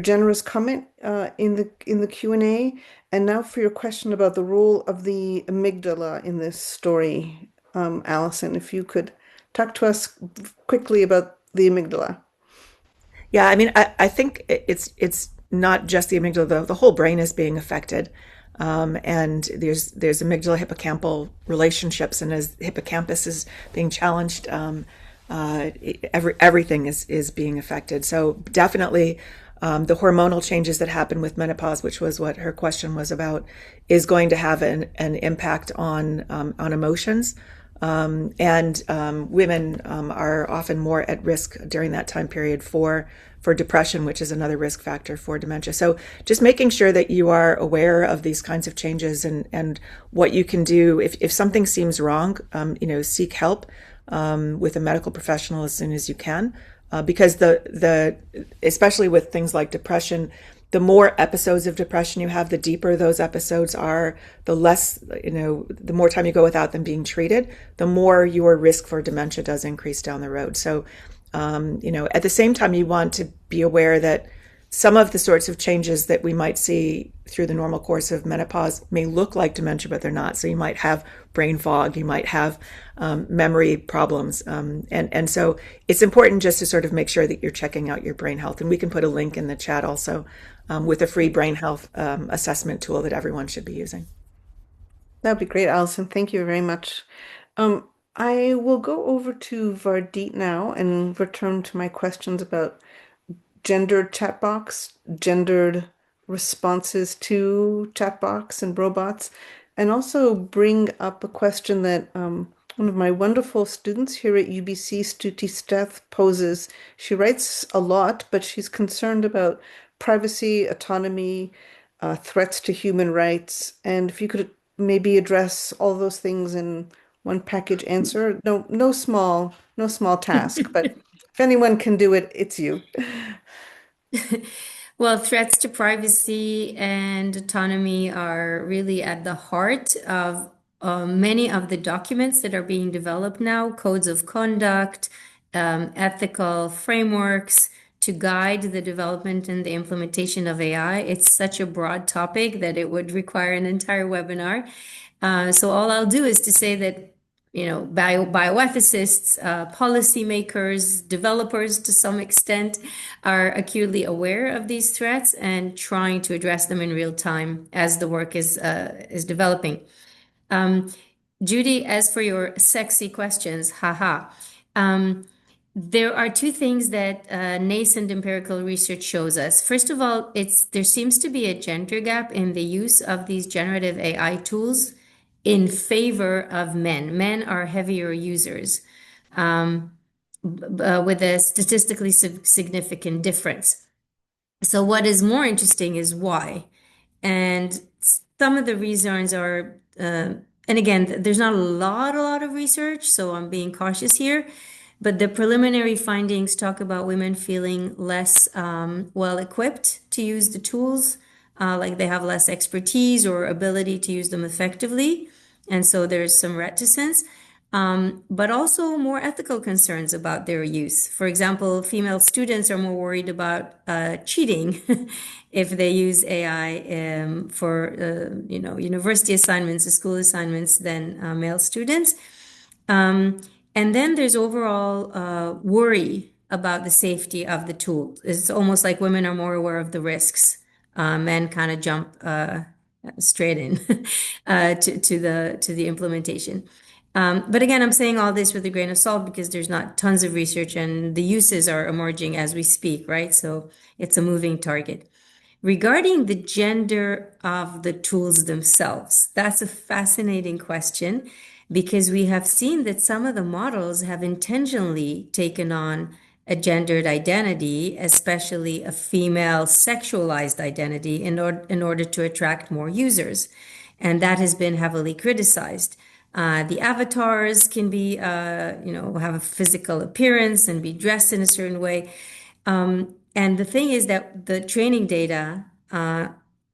generous comment in the Q&A. And now for your question about the role of the amygdala in this story, Allison, if you could talk to us quickly about the amygdala. Yeah, I mean, I think it's not just the amygdala. The whole brain is being affected, and there's amygdala hippocampal relationships, and as hippocampus is being challenged, everything is being affected. So definitely, the hormonal changes that happen with menopause, which was what her question was about, is going to have an impact on emotions. And women are often more at risk during that time period for depression, which is another risk factor for dementia. So just making sure that you are aware of these kinds of changes and what you can do if something seems wrong, seek help with a medical professional as soon as you can, because the especially with things like depression, the more episodes of depression you have, the deeper those episodes are, the less, the more time you go without them being treated, the more your risk for dementia does increase down the road. So, at the same time, you want to be aware that some of the sorts of changes that we might see through the normal course of menopause may look like dementia, but they're not. So you might have brain fog, you might have memory problems. And so it's important just to sort of make sure that you're checking out your brain health. And we can put a link in the chat also with a free brain health assessment tool that everyone should be using. That'd be great, Allison. Thank you very much. I will go over to Vardit now and return to my questions about gendered chat box, gendered responses to chat box and robots, and also bring up a question that one of my wonderful students here at UBC, Stuti Steth, poses. She writes a lot, but she's concerned about privacy, autonomy, threats to human rights. And if you could maybe address all those things in one package answer. No small task, but if anyone can do it, it's you. Well, threats to privacy and autonomy are really at the heart of many of the documents that are being developed now, codes of conduct, ethical frameworks to guide the development and the implementation of AI. It's such a broad topic that it would require an entire webinar. So all I'll do is to say that bioethicists, policymakers, developers to some extent are acutely aware of these threats and trying to address them in real time as the work is developing. Judy, as for your sexy questions, haha. There are two things that nascent empirical research shows us. First of all, there seems to be a gender gap in the use of these generative AI tools in favor of men. Men are heavier users with a statistically significant difference. So what is more interesting is why. And some of the reasons are, and again, there's not a lot of research, so I'm being cautious here. But the preliminary findings talk about women feeling less well equipped to use the tools, like they have less expertise or ability to use them effectively. And so there's some reticence, but also more ethical concerns about their use. For example, female students are more worried about cheating if they use AI for university assignments, school assignments, than male students. And then there's overall worry about the safety of the tool. It's almost like women are more aware of the risks. Men kind of jump straight in to the implementation. But again, I'm saying all this with a grain of salt because there's not tons of research and the uses are emerging as we speak, right? So it's a moving target. Regarding the gender of the tools themselves, that's a fascinating question because we have seen that some of the models have intentionally taken on a gendered identity, especially a female sexualized identity, in order to attract more users. And that has been heavily criticized. The avatars can be, have a physical appearance and be dressed in a certain way. And the thing is that the training data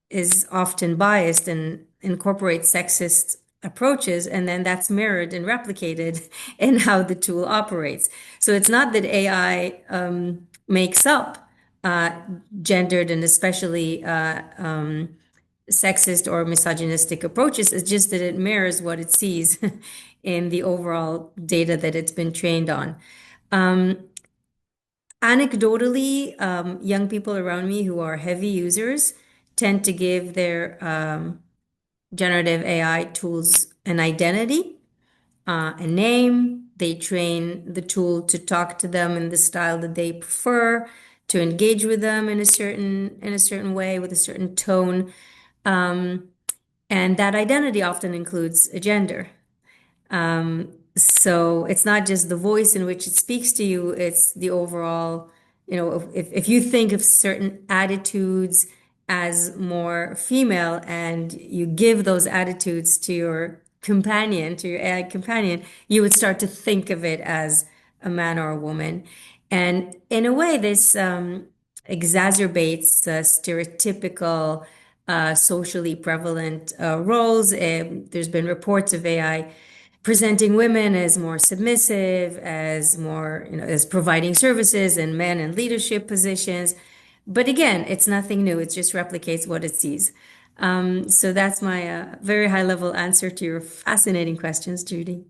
is often biased and incorporates sexist approaches, and then that's mirrored and replicated in how the tool operates. So it's not that AI makes up gendered and especially sexist or misogynistic approaches. It's just that it mirrors what it sees in the overall data that it's been trained on. Anecdotally, young people around me who are heavy users tend to give their generative AI tools an identity, a name. They train the tool to talk to them in the style that they prefer, to engage with them in a certain way with a certain tone. And that identity often includes a gender. So it's not just the voice in which it speaks to you, it's the overall, if you think of certain attitudes as more female and you give those attitudes to your companion, to your AI companion, you would start to think of it as a man or a woman. And in a way, this exacerbates stereotypical, socially prevalent roles. There's been reports of AI presenting women as more submissive, as more, as providing services, and men in leadership positions. But again, it's nothing new. It just replicates what it sees. So that's my very high level answer to your fascinating questions, Judy.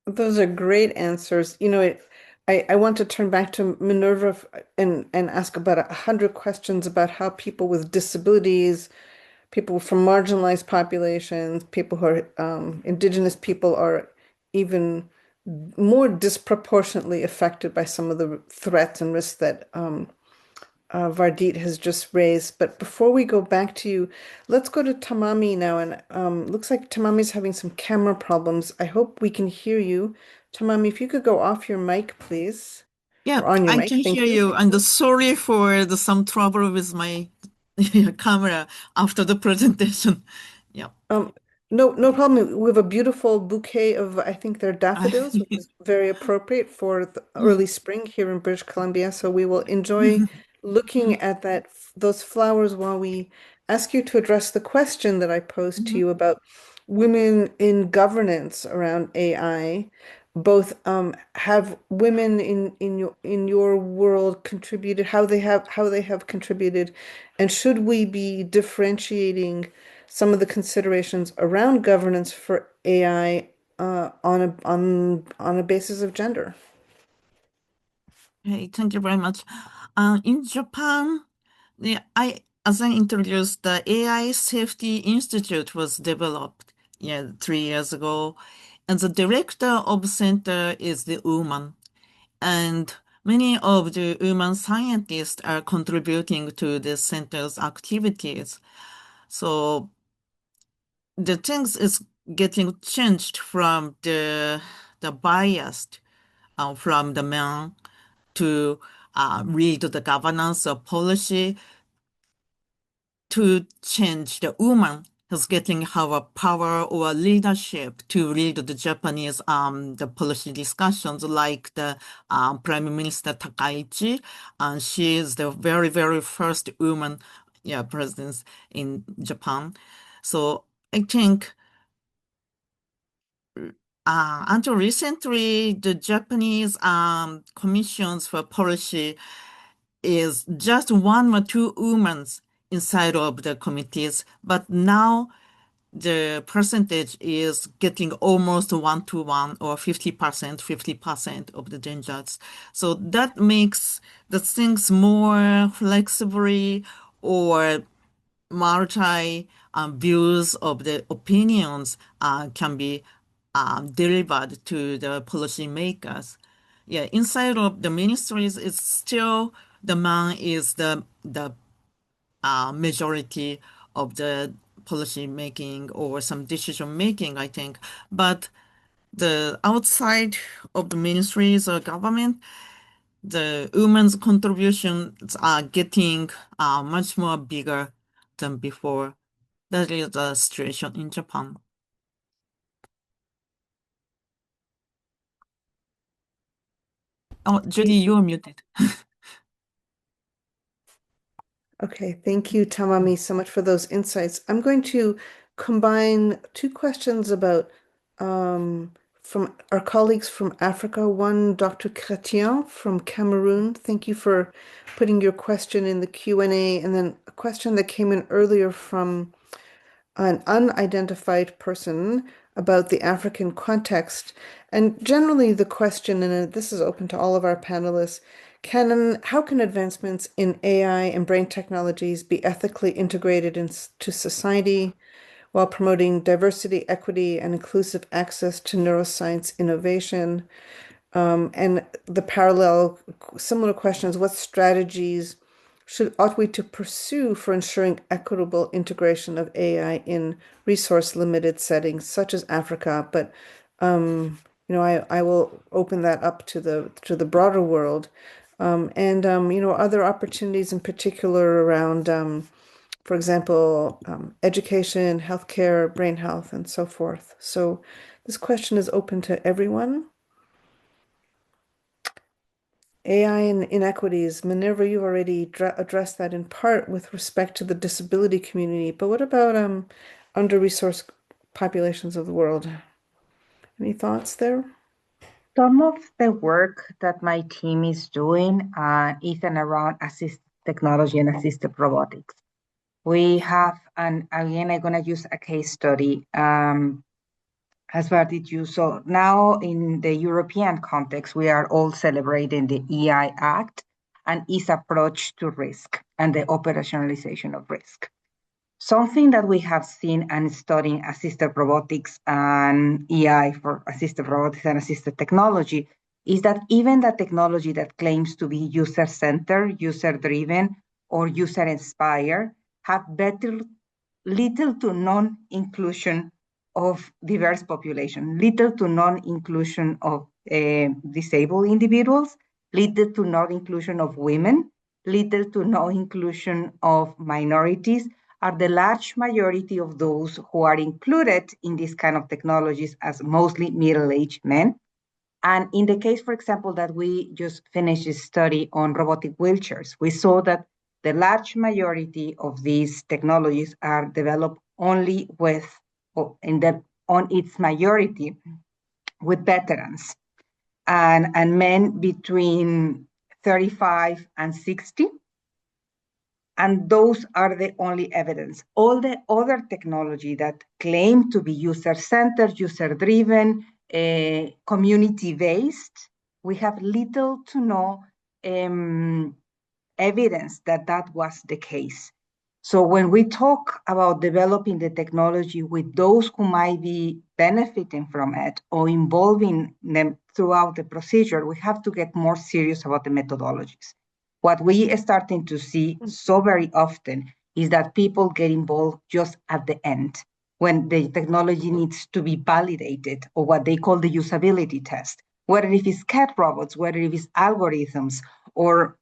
Those are great answers. I want to turn back to Minerva and ask about 100 questions about how people with disabilities, people from marginalized populations, people who are indigenous people are even more disproportionately affected by some of the threats and risks that Vardit has just raised. But before we go back to you, let's go to Tamami now. And looks like Tamami's having some camera problems. I hope we can hear you. Tamami, if you could go off your mic, please. Yeah, Or on your I mic. can Thank hear you. And sorry for some trouble with my camera after the presentation. Yeah. No problem. We have a beautiful bouquet of, I think they're daffodils, which is very appropriate for the early spring here in British Columbia. So we will enjoy looking at those flowers while we ask you to address the question that I posed to you about women in governance around AI. Both have women in your world contributed, how they have contributed, and should we be differentiating some of the considerations around governance for AI on a basis of gender? Hey, thank you very much. In Japan, as I introduced, the AI Safety Institute was developed 3 years ago, and the director of the center is the woman, and many of the women scientists are contributing to the center's activities. So the things is getting changed from the bias from the men to read the governance of policy to change the woman has getting have a power or leadership to lead the Japanese the policy discussions, like the Prime Minister Takaichi, and she is the very, very first woman president in Japan. So I think until recently, the Japanese commissions for policy is just one or two women inside of the committees, but now the percentage is getting almost 1-to-1 or 50% of the genders. So that makes the things more flexibly or multi views of the opinions can be delivered to the policymakers. Yeah, inside of the ministries, it's still the man is the majority of the policy making or some decision making, I think. But the outside of the ministries or government, the women's contributions are getting much more bigger than before. That is the situation in Japan. Oh, Judy, you're muted. Okay, thank you, Tamami, so much for those insights. I'm going to combine two questions about from our colleagues from Africa. One, Dr. Chrétien from Cameroon. Thank you for putting your question in the Q&A. And then a question that came in earlier from an unidentified person about the African context. And generally the question, and this is open to all of our panelists, how can advancements in AI and brain technologies be ethically integrated into society while promoting diversity, equity, and inclusive access to neuroscience innovation? And the similar questions, what strategies ought we to pursue for ensuring equitable integration of AI in resource-limited settings such as Africa? But I will open that up to the broader world. Are there opportunities in particular around, for example, education, healthcare, brain health, and so forth? So this question is open to everyone. AI and inequities. Minerva, you've already addressed that in part with respect to the disability community, but what about under-resourced populations of the world? Any thoughts there? Some of the work that my team is doing is around assistive technology and assistive robotics. We have, and again, I'm going to use a case study. As Vardit used. So now in the European context, we are all celebrating the EI Act and its approach to risk and the operationalization of risk. Something that we have seen and studying assisted robotics and EI for assisted robotics and assisted technology is that even the technology that claims to be user-centered, user-driven, or user-inspired have little to non-inclusion of diverse population, little to non-inclusion of disabled individuals, little to non-inclusion of women, little to no inclusion of minorities, are the large majority of those who are included in this kind of technologies as mostly middle-aged men. And in the case, for example, that we just finished a study on robotic wheelchairs, we saw that the large majority of these technologies are developed only on its majority with veterans and men between 35 and 60. And those are the only evidence. All the other technology that claim to be user-centered, user-driven, community-based, we have little to no evidence that that was the case. So when we talk about developing the technology with those who might be benefiting from it or involving them throughout the procedure, we have to get more serious about the methodologies. What we are starting to see so very often is that people get involved just at the end when the technology needs to be validated, or what they call the usability test, whether it is cat robots, whether it is algorithms, or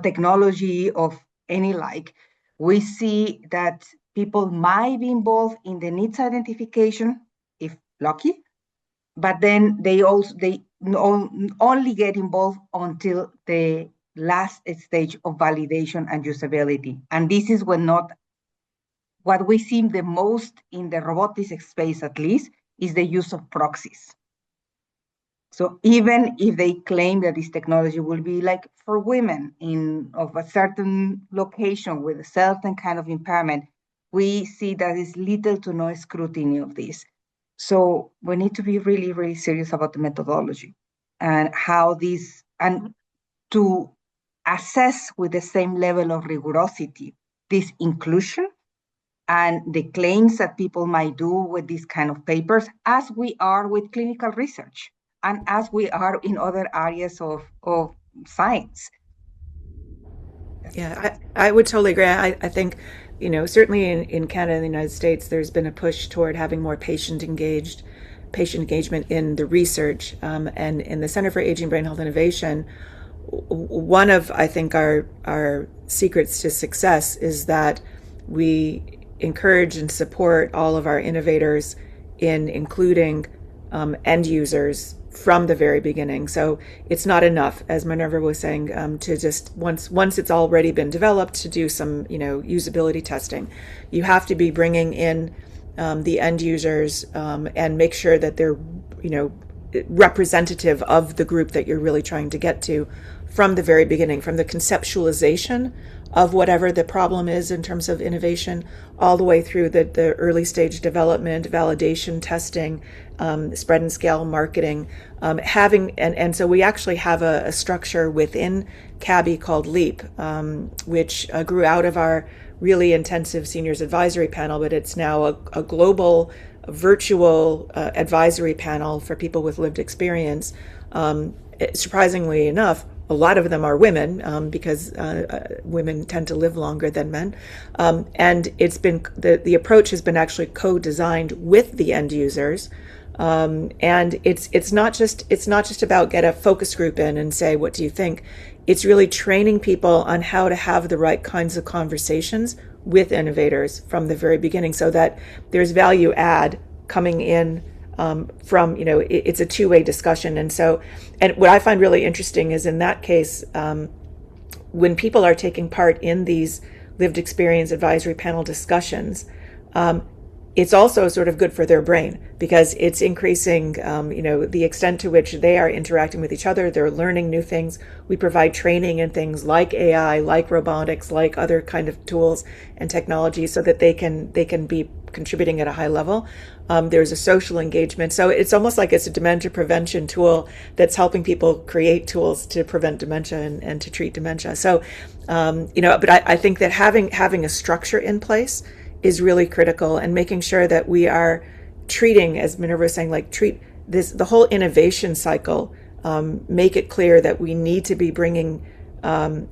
technology of any like. We see that people might be involved in the needs identification, if lucky, but then they only get involved until the last stage of validation and usability. And this is what we see the most in the robotics space, at least, is the use of proxies. So even if they claim that this technology will be like for women of a certain location with a certain kind of impairment, we see that is little to no scrutiny of this. So we need to be really, really serious about the methodology and how this, and to assess with the same level of rigorosity this inclusion and the claims that people might do with these kind of papers, as we are with clinical research and as we are in other areas of science. Yeah, I would totally agree. I think, certainly in Canada and the United States, there's been a push toward having more patient engagement in the research. And in the Center for Aging, Brain Health Innovation, one of, I think, our secrets to success is that we encourage and support all of our innovators in including end users from the very beginning. So it's not enough, as Minerva was saying, to just once it's already been developed, to do some usability testing. You have to be bringing in the end users and make sure that they're representative of the group that you're really trying to get to from the very beginning, from the conceptualization of whatever the problem is in terms of innovation, all the way through the early stage development, validation, testing, spread and scale marketing, and so we actually have a structure within CABI called LEAP, which grew out of our really intensive seniors advisory panel, but it's now a global virtual advisory panel for people with lived experience. Surprisingly enough, a lot of them are women, because women tend to live longer than men, and it's been the approach has been actually co-designed with the end users, and it's not just about get a focus group in and say, what do you think? It's really training people on how to have the right kinds of conversations with innovators from the very beginning, so that there's value add coming in from, it's a two-way discussion. And what I find really interesting is in that case, when people are taking part in these lived experience advisory panel discussions, it's also sort of good for their brain, because it's increasing, the extent to which they are interacting with each other. They're learning new things. We provide training in things like AI, like robotics, like other kind of tools and technologies, so that they can be contributing at a high level. There's a social engagement. So it's almost like it's a dementia prevention tool that's helping people create tools to prevent dementia and to treat dementia. So, but I think that having a structure in place is really critical, and making sure that we are treating, as Minerva was saying, treat the whole innovation cycle, make it clear that we need to be bringing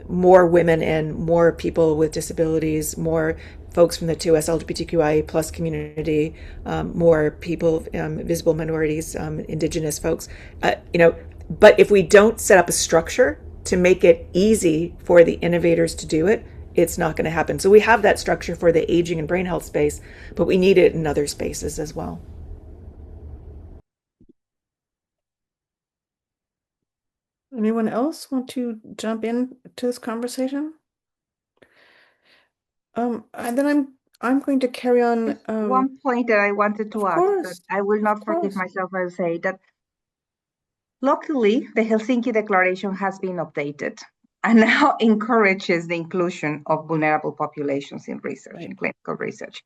more women in, more people with disabilities, more folks from the 2S LGBTQIA plus community, more people, visible minorities, indigenous folks, but if we don't set up a structure to make it easy for the innovators to do it, it's not going to happen. So we have that structure for the aging and brain health space, but we need it in other spaces as well. Anyone else want to jump in to this conversation? And then I'm going to carry on. One point that I wanted to add, that I will not forgive myself, I will say that luckily the Helsinki Declaration has been updated and now encourages the inclusion of vulnerable populations in research, in clinical research.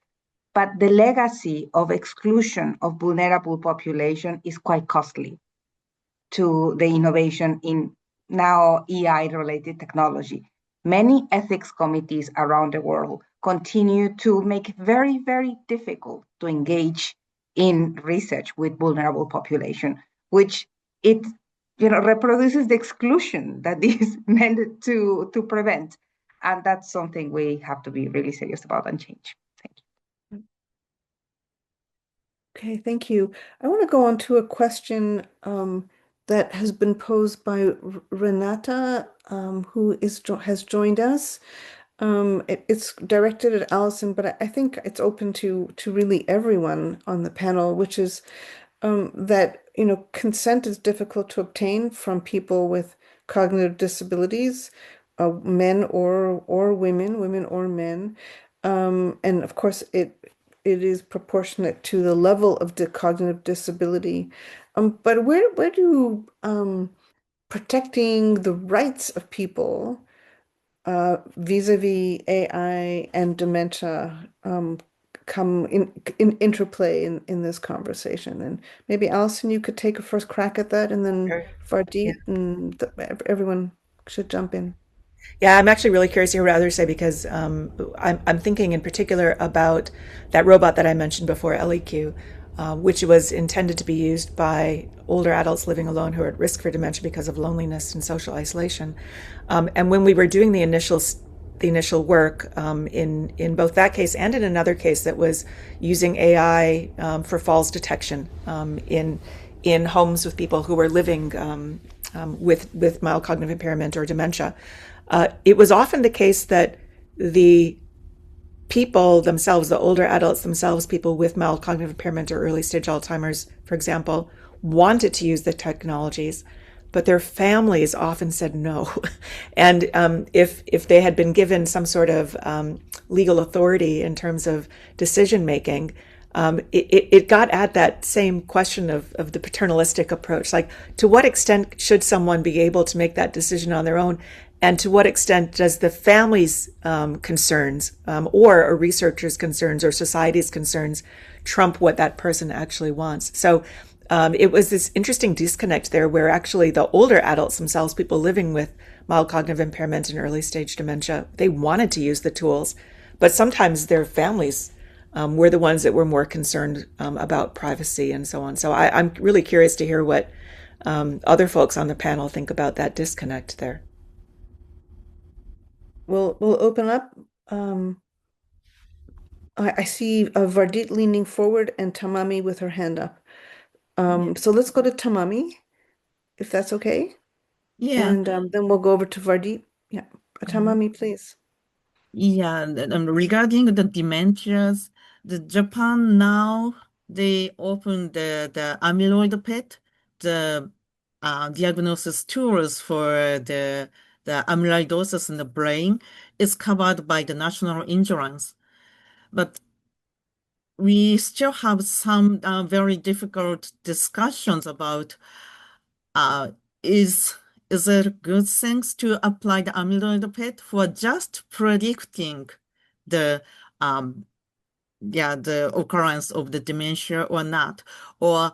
But the legacy of exclusion of vulnerable population is quite costly to the innovation in now AI-related technology. Many ethics committees around the world continue to make it very, very difficult to engage in research with vulnerable population, which it reproduces the exclusion that is meant to prevent. And that's something we have to be really serious about and change. Thank you. Okay, thank you. I want to go on to a question that has been posed by Renata, who has joined us. It's directed at Allison, but I think it's open to really everyone on the panel, which is that consent is difficult to obtain from people with cognitive disabilities, men or women, women or men, and of course it is proportionate to the level of the cognitive disability. But where do protecting the rights of people vis-a-vis AI and dementia come in interplay in this conversation? And maybe Allison, you could take a first crack at that, and then Sure. Yeah. Vardit and everyone should jump in. Yeah, I'm actually really curious to hear what others say because I'm thinking in particular about that robot that I mentioned before, LEQ, which was intended to be used by older adults living alone who are at risk for dementia because of loneliness and social isolation. And when we were doing the initial work in both that case and in another case that was using AI for falls detection in homes with people who were living with mild cognitive impairment or dementia. It was often the case that the people themselves, the older adults themselves, people with mild cognitive impairment or early stage Alzheimer's, for example, wanted to use the technologies, but their families often said no. And if they had been given some sort of legal authority in terms of decision making, it got at that same question of the paternalistic approach. Like, to what extent should someone be able to make that decision on their own? And to what extent does the family's concerns or a researcher's concerns or society's concerns trump what that person actually wants? So it was this interesting disconnect there where actually the older adults themselves, people living with mild cognitive impairment and early stage dementia, they wanted to use the tools, but sometimes their families were the ones that were more concerned about privacy and so on. So I'm really curious to hear what other folks on the panel think about that disconnect there. We'll open up. I see Vardit leaning forward and Tamami with her hand up. So let's go to Tamami, if that's okay. Yeah. And then we'll go over to Vardit. Yeah. Tamami, please. Yeah, regarding the dementias, the Japan now they open the amyloid PET, the diagnosis tools for the amyloidosis in the brain is covered by the national insurance, but we still have some very difficult discussions about uh, is is it good things to apply the amyloid PET for just predicting the the occurrence of the dementia or not, or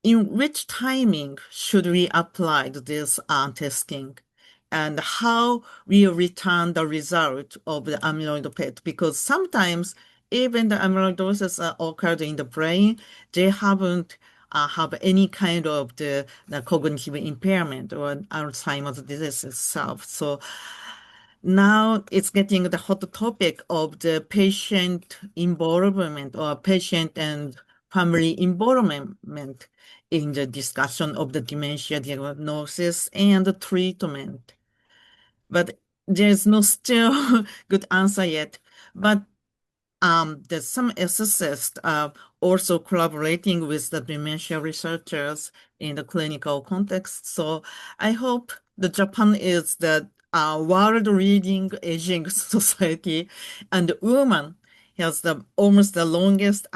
in which timing should we apply this testing, and how we return the result of the amyloid PET, because sometimes even the amyloidosis occurred in the brain, they haven't have any kind of the cognitive impairment or Alzheimer's disease itself. So now it's getting the hot topic of the patient involvement or patient and family involvement in the discussion of the dementia diagnosis and the treatment. But there's no still good answer yet. But there's some ethicists also collaborating with the dementia researchers in the clinical context. So I hope the Japan is the world-leading aging society, and the woman has the almost the longest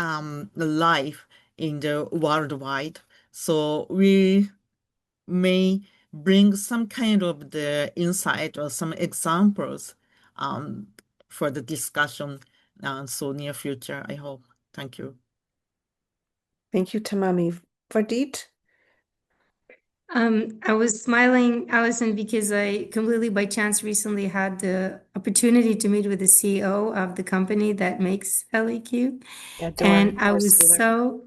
life in the worldwide. So we may bring some kind of the insight or some examples for the discussion. So near future, I hope. Thank you. Thank you, Tamami. Vardit? I was smiling, Allison, because I completely by chance recently had the opportunity to meet with the CEO of the company that makes LEQ. Yeah, And Sekuler.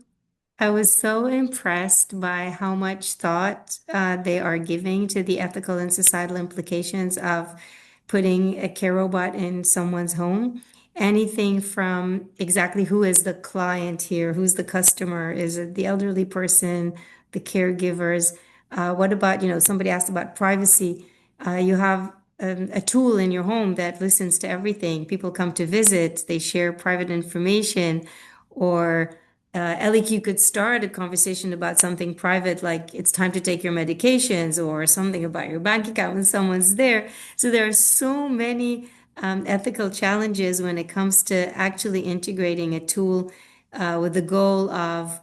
I was so impressed by how much thought they are giving to the ethical and societal implications of putting a care robot in someone's home. Anything from exactly who is the client here, who's the customer, is it the elderly person, the caregivers? What about, somebody asked about privacy. You have a tool in your home that listens to everything. People come to visit, they share private information, or LEQ could start a conversation about something private, like it's time to take your medications, or something about your bank account when someone's there. So there are so many ethical challenges when it comes to actually integrating a tool with the goal of,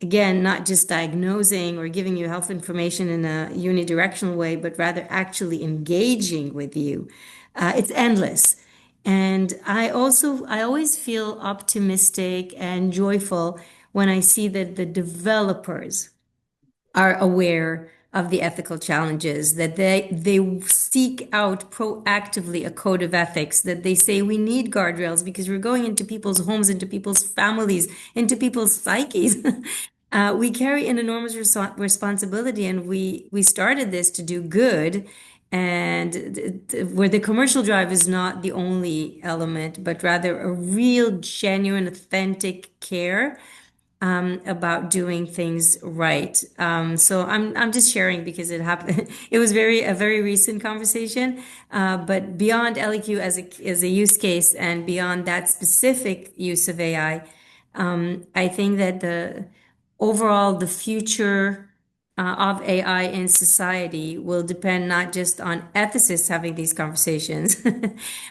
again, not just diagnosing or giving you health information in a unidirectional way, but rather actually engaging with you. It's endless. And I always feel optimistic and joyful when I see that the developers are aware of the ethical challenges, that they seek out proactively a code of ethics, that they say we need guardrails because we're going into people's homes, into people's families, into people's psyches. We carry an enormous responsibility, and we started this to do good, and where the commercial drive is not the only element, but rather a real, genuine, authentic care about doing things right. So I'm just sharing because it happened. It was a very recent conversation. But beyond LEQ as a use case, and beyond that specific use of AI, I think that the future of AI in society will depend not just on ethicists having these conversations,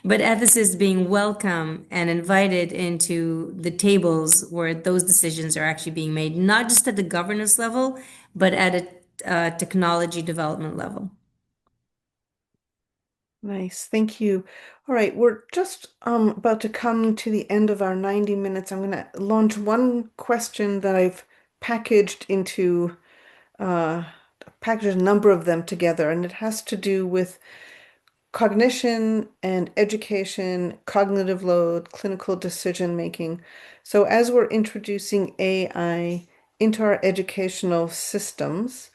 but ethicists being welcome and invited into the tables where those decisions are actually being made, not just at the governance level, but at a technology development level. Nice, thank you. All right, we're just about to come to the end of our 90 minutes. I'm going to launch one question that I've packaged into packaged a number of them together, and it has to do with cognition and education, cognitive load, clinical decision making. So as we're introducing AI into our educational systems,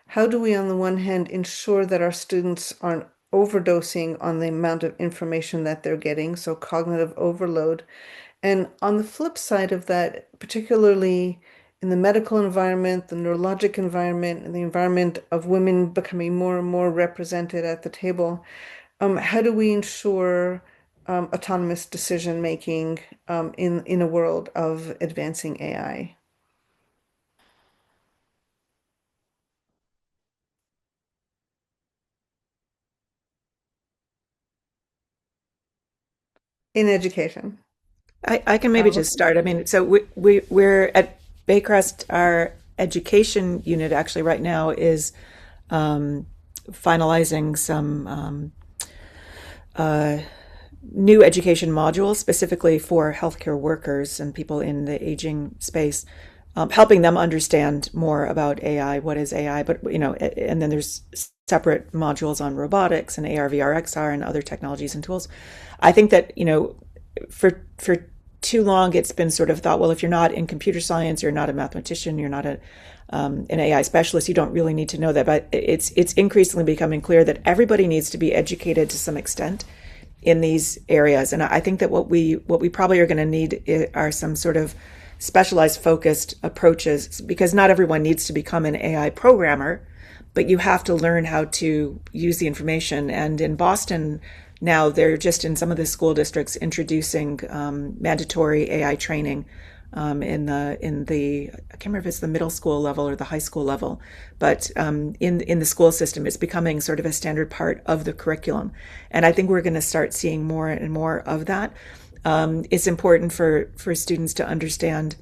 how do we, on the one hand, ensure that our students aren't overdosing on the amount of information that they're getting, so cognitive overload? And on the flip side of that, particularly in the medical environment, the neurologic environment, and the environment of women becoming more and more represented at the table, how do we ensure autonomous decision making in a world of advancing AI? In education. I can maybe just start. I mean, so we're at Baycrest. Our education unit actually right now is finalizing some new education modules specifically for healthcare workers and people in the aging space, helping them understand more about AI. What is AI? But and then there's separate modules on robotics and AR, VR, XR, and other technologies and tools. I think that for too long it's been sort of thought, well, if you're not in computer science, you're not a mathematician, you're not an AI specialist, you don't really need to know that. But it's increasingly becoming clear that everybody needs to be educated to some extent in these areas. And I think that what we probably are going to need are some sort of specialized, focused approaches, because not everyone needs to become an AI programmer, but you have to learn how to use the information. And in Boston now, they're just in some of the school districts introducing mandatory AI training in the I can't remember if it's the middle school level or the high school level, but in the school system, it's becoming sort of a standard part of the curriculum. And I think we're going to start seeing more and more of that. It's important for students to understand,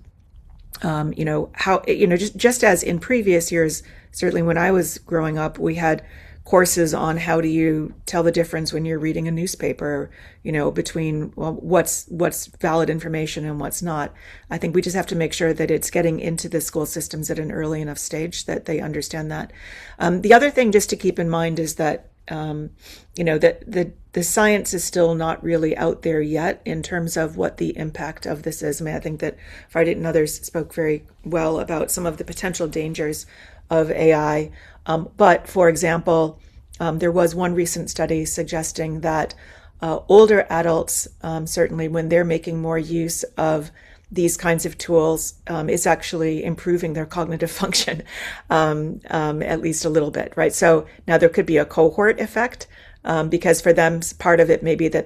how, just as in previous years, certainly when I was growing up, we had courses on how do you tell the difference when you're reading a newspaper, between what's valid information and what's not. I think we just have to make sure that it's getting into the school systems at an early enough stage that they understand that. The other thing just to keep in mind is that, that the science is still not really out there yet in terms of what the impact of this is. I mean, I think that Vardit and others spoke very well about some of the potential dangers of AI. But for example, there was one recent study suggesting that older adults, certainly when they're making more use of these kinds of tools, is actually improving their cognitive function, at least a little bit, right? So now there could be a cohort effect because for them, part of it may be that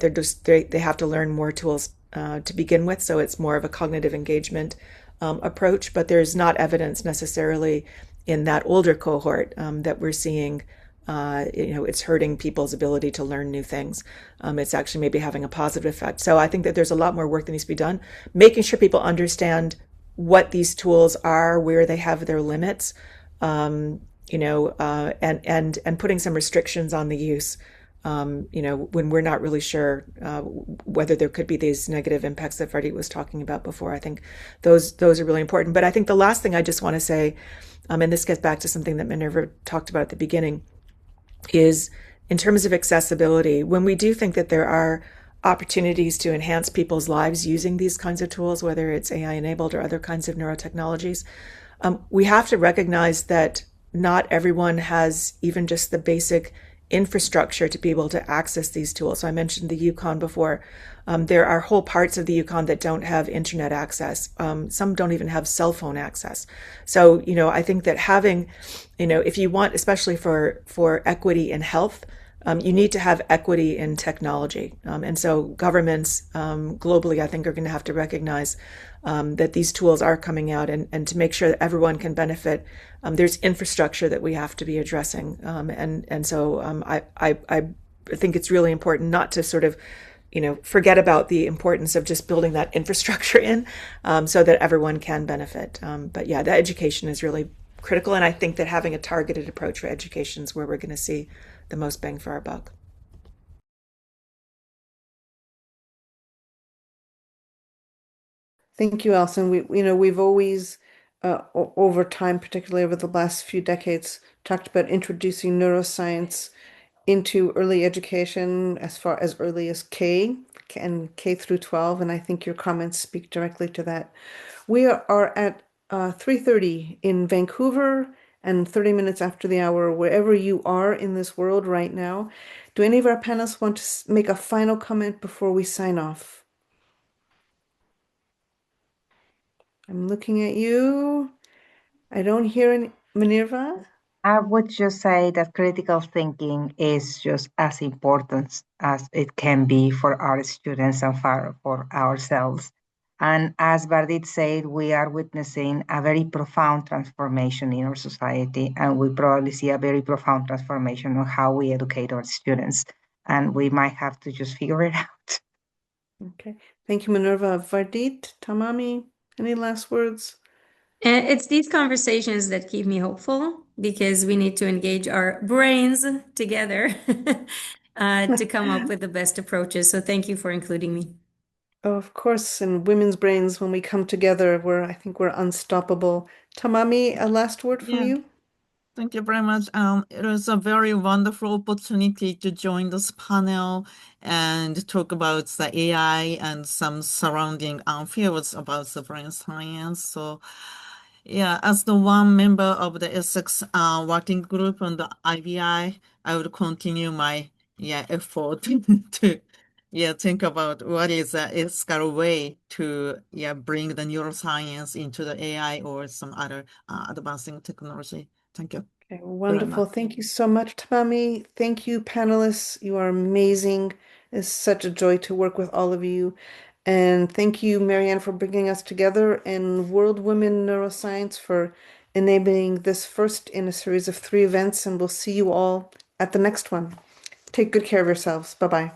they have to learn more tools to begin with, so it's more of a cognitive engagement approach. But there's not evidence necessarily in that older cohort that we're seeing. It's hurting people's ability to learn new things. It's actually maybe having a positive effect. So I think that there's a lot more work that needs to be done, making sure people understand what these tools are, where they have their limits, and putting some restrictions on the use. When we're not really sure whether there could be these negative impacts that Vardit was talking about before. I think those are really important. But I think the last thing I just want to say, and this gets back to something that Minerva talked about at the beginning, is in terms of accessibility, when we do think that there are opportunities to enhance people's lives using these kinds of tools, whether it's AI enabled or other kinds of neurotechnologies, we have to recognize that not everyone has even just the basic infrastructure to be able to access these tools. So I mentioned the Yukon before. There are whole parts of the Yukon that don't have internet access. Some don't even have cell phone access. So, I think that having, if you want, especially for equity in health, you need to have equity in technology. And so governments globally, I think, are going to have to recognize that these tools are coming out, and to make sure that everyone can benefit. There's infrastructure that we have to be addressing. So I think it's really important not to sort of, forget about the importance of just building that infrastructure in so that everyone can benefit. But yeah, the education is really critical. And I think that having a targeted approach for education is where we're going to see the most bang for our buck. Thank you, Allison. We've always, over time, particularly over the last few decades, talked about introducing neuroscience into early education as far as early as K and K through 12, and I think your comments speak directly to that. We are at 3:30 in Vancouver and 30 minutes after the hour, wherever you are in this world right now. Do any of our panelists want to make a final comment before we sign off? I'm looking at you. I don't hear any. Minerva? I would just say that critical thinking is just as important as it can be for our students and for ourselves. And as Vardit said, we are witnessing a very profound transformation in our society, and we probably see a very profound transformation on how we educate our students. And we might have to just figure it out. Okay. Thank you, Minerva. Vardit, Tamami, any last words? And it's these conversations that keep me hopeful because we need to engage our brains together to come up with the best approaches. So thank you for including me. Oh, of course, in women's brains, when we come together, I think we're unstoppable. Tamami, a last word from Yeah. you? Thank you very much. It was a very wonderful opportunity to join this panel and talk about the AI and some surrounding fields about the brain science. So, yeah, as the one member of the ethics working group on the IBI, I would continue my effort to think about what is the ethical way to bring the neuroscience into the AI or some other advancing technology. Thank you. Okay, wonderful. Thank you so much, Tamami. Thank you, panelists. You are amazing. It's such a joy to work with all of you. And thank you, Marianne, for bringing us together, and World Women Neuroscience for enabling this first in a series of 3 events. And we'll see you all at the next one. Take good care of yourselves. Bye-bye.